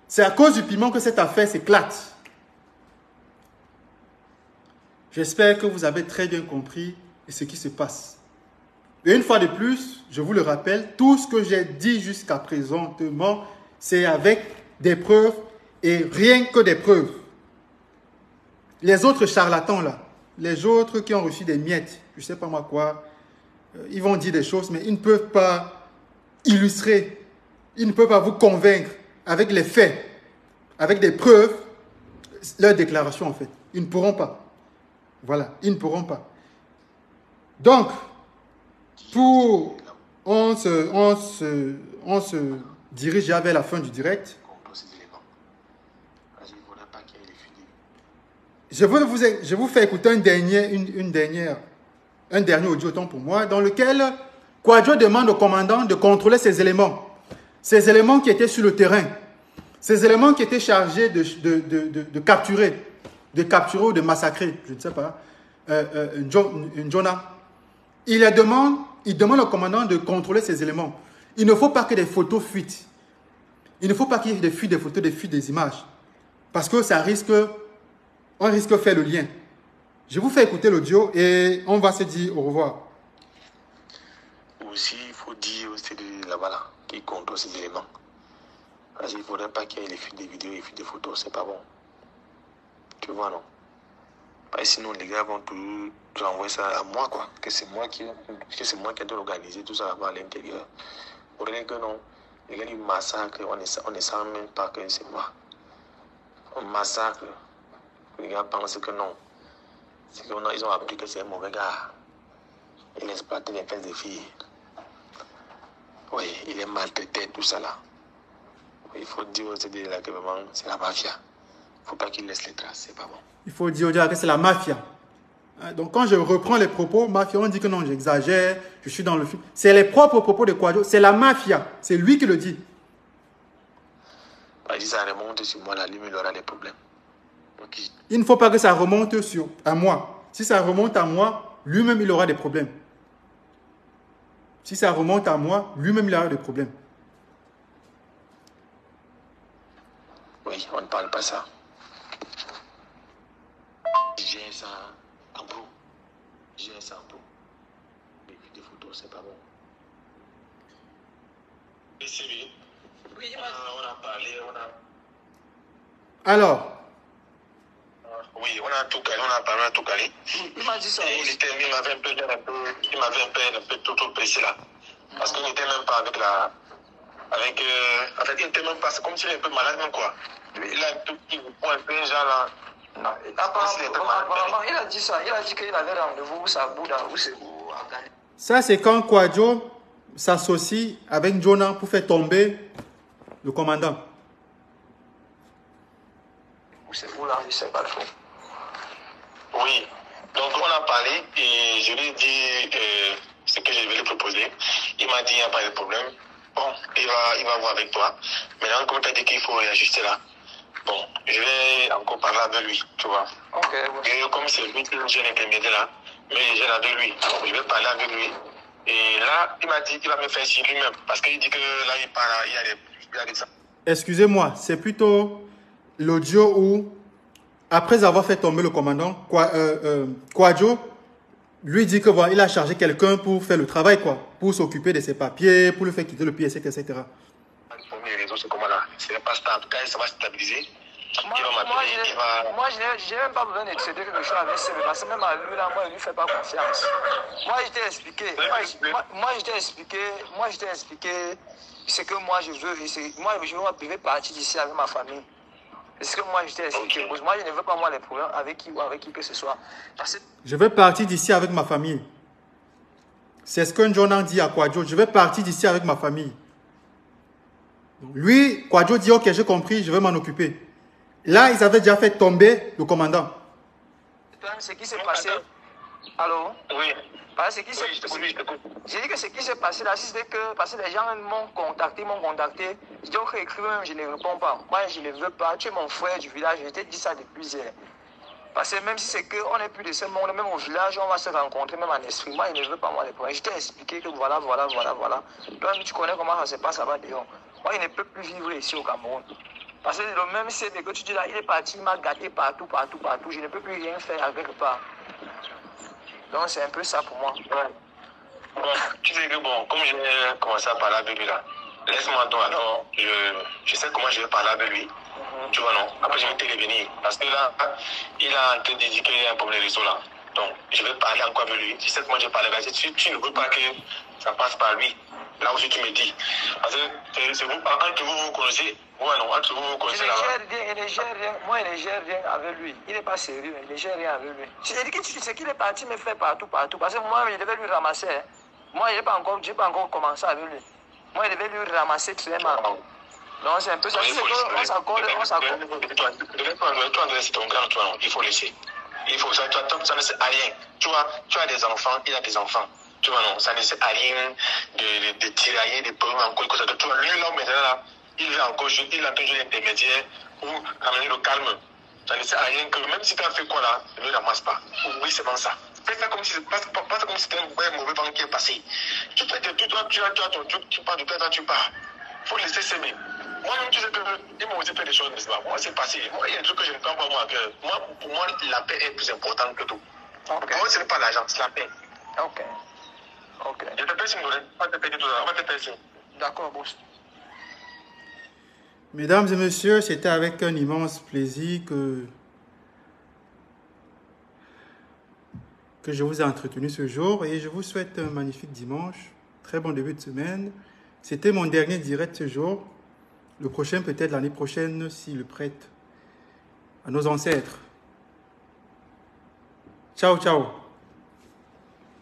C'est à cause du piment que cette affaire s'éclate. J'espère que vous avez très bien compris ce qui se passe. Et une fois de plus, je vous le rappelle, tout ce que j'ai dit jusqu'à présentement, c'est avec des preuves et rien que des preuves. Les autres charlatans là, les autres qui ont reçu des miettes, je ne sais pas moi quoi, ils vont dire des choses, mais ils ne peuvent pas illustrer, ils ne peuvent pas vous convaincre avec les faits, avec des preuves, leur déclaration en fait. Ils ne pourront pas. Voilà, ils ne pourront pas. Donc, on se dirige vers la fin du direct. Je vous fais écouter un dernier audio autant pour moi, dans lequel Kwadwo demande au commandant de contrôler ces éléments qui étaient sur le terrain, ces éléments qui étaient chargés de capturer ou de massacrer, je ne sais pas, Jonah. Il demande au commandant de contrôler ces éléments. Il ne faut pas que des photos fuitent. Il ne faut pas qu'il y ait des fuites des photos, des fuites des images. Parce que on risque de faire le lien. Je vous fais écouter l'audio et on va se dire au revoir. Aussi, il faut dire au CD là-bas là, qui contrôle ces éléments. Parce qu'il ne faudrait pas qu'il y ait les fuites des vidéos et les fuites des photos, c'est pas bon. Tu vois, non? Parce que sinon, les gars vont tout envoyer ça à moi, quoi. Que c'est moi qui ai organisé tout ça là-bas à l'intérieur. Pour rien que non, les gars, ils massacrent, on ne sent même pas que c'est moi. On massacre. Les gars pensent que non. C'est qu'ils ont appris que c'est un mauvais gars. Ils exploitent les fesses des filles. Oui, il est maltraité, tout ça là. Il faut dire aux CD là que vraiment, c'est la mafia. Il ne faut pas qu'il laisse les traces, c'est pas bon. Il faut dire que c'est la mafia. Donc quand je reprends les propos, mafia, on dit que non, j'exagère, je suis dans le film. C'est les propres propos de Kwadwo, c'est la mafia. C'est lui qui le dit. Si ça remonte sur moi, là, lui, il aura des problèmes. Donc, il ne faut pas que ça remonte à moi. Si ça remonte à moi, lui-même, il aura des problèmes. Si ça remonte à moi, lui-même, il aura des problèmes. Oui, on ne parle pas ça. J'ai ça en pro. J'ai ça en pro. Des photos, c'est pas bon. Et c'est lui. Oui, on a parlé, Alors. Oui, on a tout calé, on a parlé, on a tout calé. Il m'a dit ça. Et il m'avait un peu tout pressé là. Parce qu'il n'était même pas avec la... en fait, il n'était même pas... C'est comme s'il est un peu malade même quoi. Il a un tout petit point, un peu genre là. Non, apparemment, il a dit ça. Il a dit qu'il avait rendez-vous où ça boude, où c'est où. Ça, c'est quand Kwadwo s'associe avec Jonah pour faire tomber le commandant. Où c'est où là, je sais pas le fond. Oui, donc on a parlé et je lui ai dit ce que je vais lui proposer. Il m'a dit il n'y a pas de problème. Bon, il va voir avec toi. Maintenant, comme tu as dit qu'il faut réajuster là, bon, je vais encore parler avec lui, tu vois. Ok. Et comme c'est lui qui est le jeune intermédiaire là, mais j'ai là de lui. Donc je vais parler avec lui. Et là, il m'a dit qu'il va me faire sur lui-même. Parce qu'il dit que là, il y a des... Excusez-moi, c'est plutôt l'audio où, après avoir fait tomber le commandant, Kwadwo lui dit que voilà, il a chargé quelqu'un pour faire le travail, quoi, pour s'occuper de ses papiers, pour le faire quitter le pays, etc. Les réseaux, c'est comment là? C'est pas stable. Quand ça va stabiliser, moi, je n'ai même pas besoin de céder quelque chose avec CB, parce que même à lui, là, moi, il ne lui fait pas confiance. Moi, je t'ai expliqué. Moi, je t'ai expliqué ce que moi, je veux. Moi, je vais partir d'ici avec ma famille. C'est ce que moi, je t'ai expliqué. Moi, je ne veux pas, moi, les problèmes avec qui que ce soit. Parce que... Je vais partir d'ici avec ma famille. C'est ce que Jonah dit à Kwadwo. Je vais partir d'ici avec ma famille. Lui, Kwadwo dit, ok, j'ai compris, je vais m'en occuper. Là, ils avaient déjà fait tomber le commandant. Ce qui s'est passé... Allô? Oui. J'ai dit que ce qui s'est passé là, c'est que parce que les gens m'ont contacté. Je dis ok, écrivez-même, je ne réponds pas. Moi, je ne veux pas. Tu es mon frère du village, je t'ai dit ça depuis hier. Parce que même si c'est qu'on n'est plus de ce monde, même au village, on va se rencontrer, même en esprit. Moi, je ne veux pas moi les problèmes. Je t'ai expliqué que voilà. Toi, tu connais comment ça se passe là-bas dehors. Moi, je ne peux plus vivre ici au Cameroun. Parce que le même CD que tu dis là, il est parti, il m'a gâté partout. Je ne peux plus rien faire avec part. Donc c'est un peu ça pour moi. Ouais. Bon, tu sais que bon, comme j'ai commencé à parler avec lui là, laisse-moi donc alors, je sais comment je vais parler avec lui. Tu vois non? Après je vais télévenir. Parce que là, il a en train de dire qu'il y a un problème de réseau là. Donc je vais parler encore avec lui. Tu sais comment je parle avec lui. Tu ne veux pas que ça passe par lui. Là où tu me dis. Parce que c'est vous, entre vous connaissez. Ouais, non, entre vous connaissez là-bas. Moi, il ne gère rien avec lui. Il n'est pas sérieux, il ne gère rien avec lui. Je dit que tu sais qu'il est parti me faire partout. Parce que moi, je devais lui ramasser. Moi, je n'ai pas encore commencé avec lui. Moi, je devais lui ramasser très mal. Donc, c'est un peu ça. On s'accorde. Il faut laisser. Il faut ça ne sert à rien. Tu vois, tu as des enfants, il a des enfants. Tu vois, non, ça ne sert à rien de tirailler des problèmes encore. Tu vois, lui, là, maintenant, là, il est encore jeune, il a toujours l'intermédiaire pour ramener le calme. Ça ne sert à rien que, même si tu as fait quoi là, ne le ramasse pas. Oui, c'est bon ça. Fais ça comme si c'était un mauvais vent qui est passé. Tu fais des trucs, toi, tu as ton truc, tu pars du père, tu pars. Il faut laisser s'aimer. Moi-même, tu sais que ils m'ont aussi fait des choses, n'est-ce pas? Moi, c'est passé. Moi, il y a des trucs que je ne prends pas moi à cœur. Pour moi, la paix est plus importante que tout. Okay. Pour moi, ce n'est pas l'argent, c'est la paix. Ok. Je te paie si on va te payer tout ça. On va te payer si. D'accord, boss. Mesdames et messieurs, c'était avec un immense plaisir que je vous ai entretenu ce jour et je vous souhaite un magnifique dimanche, très bon début de semaine. C'était mon dernier direct ce jour. Le prochain peut-être l'année prochaine s'il le prête à nos ancêtres. Ciao, ciao.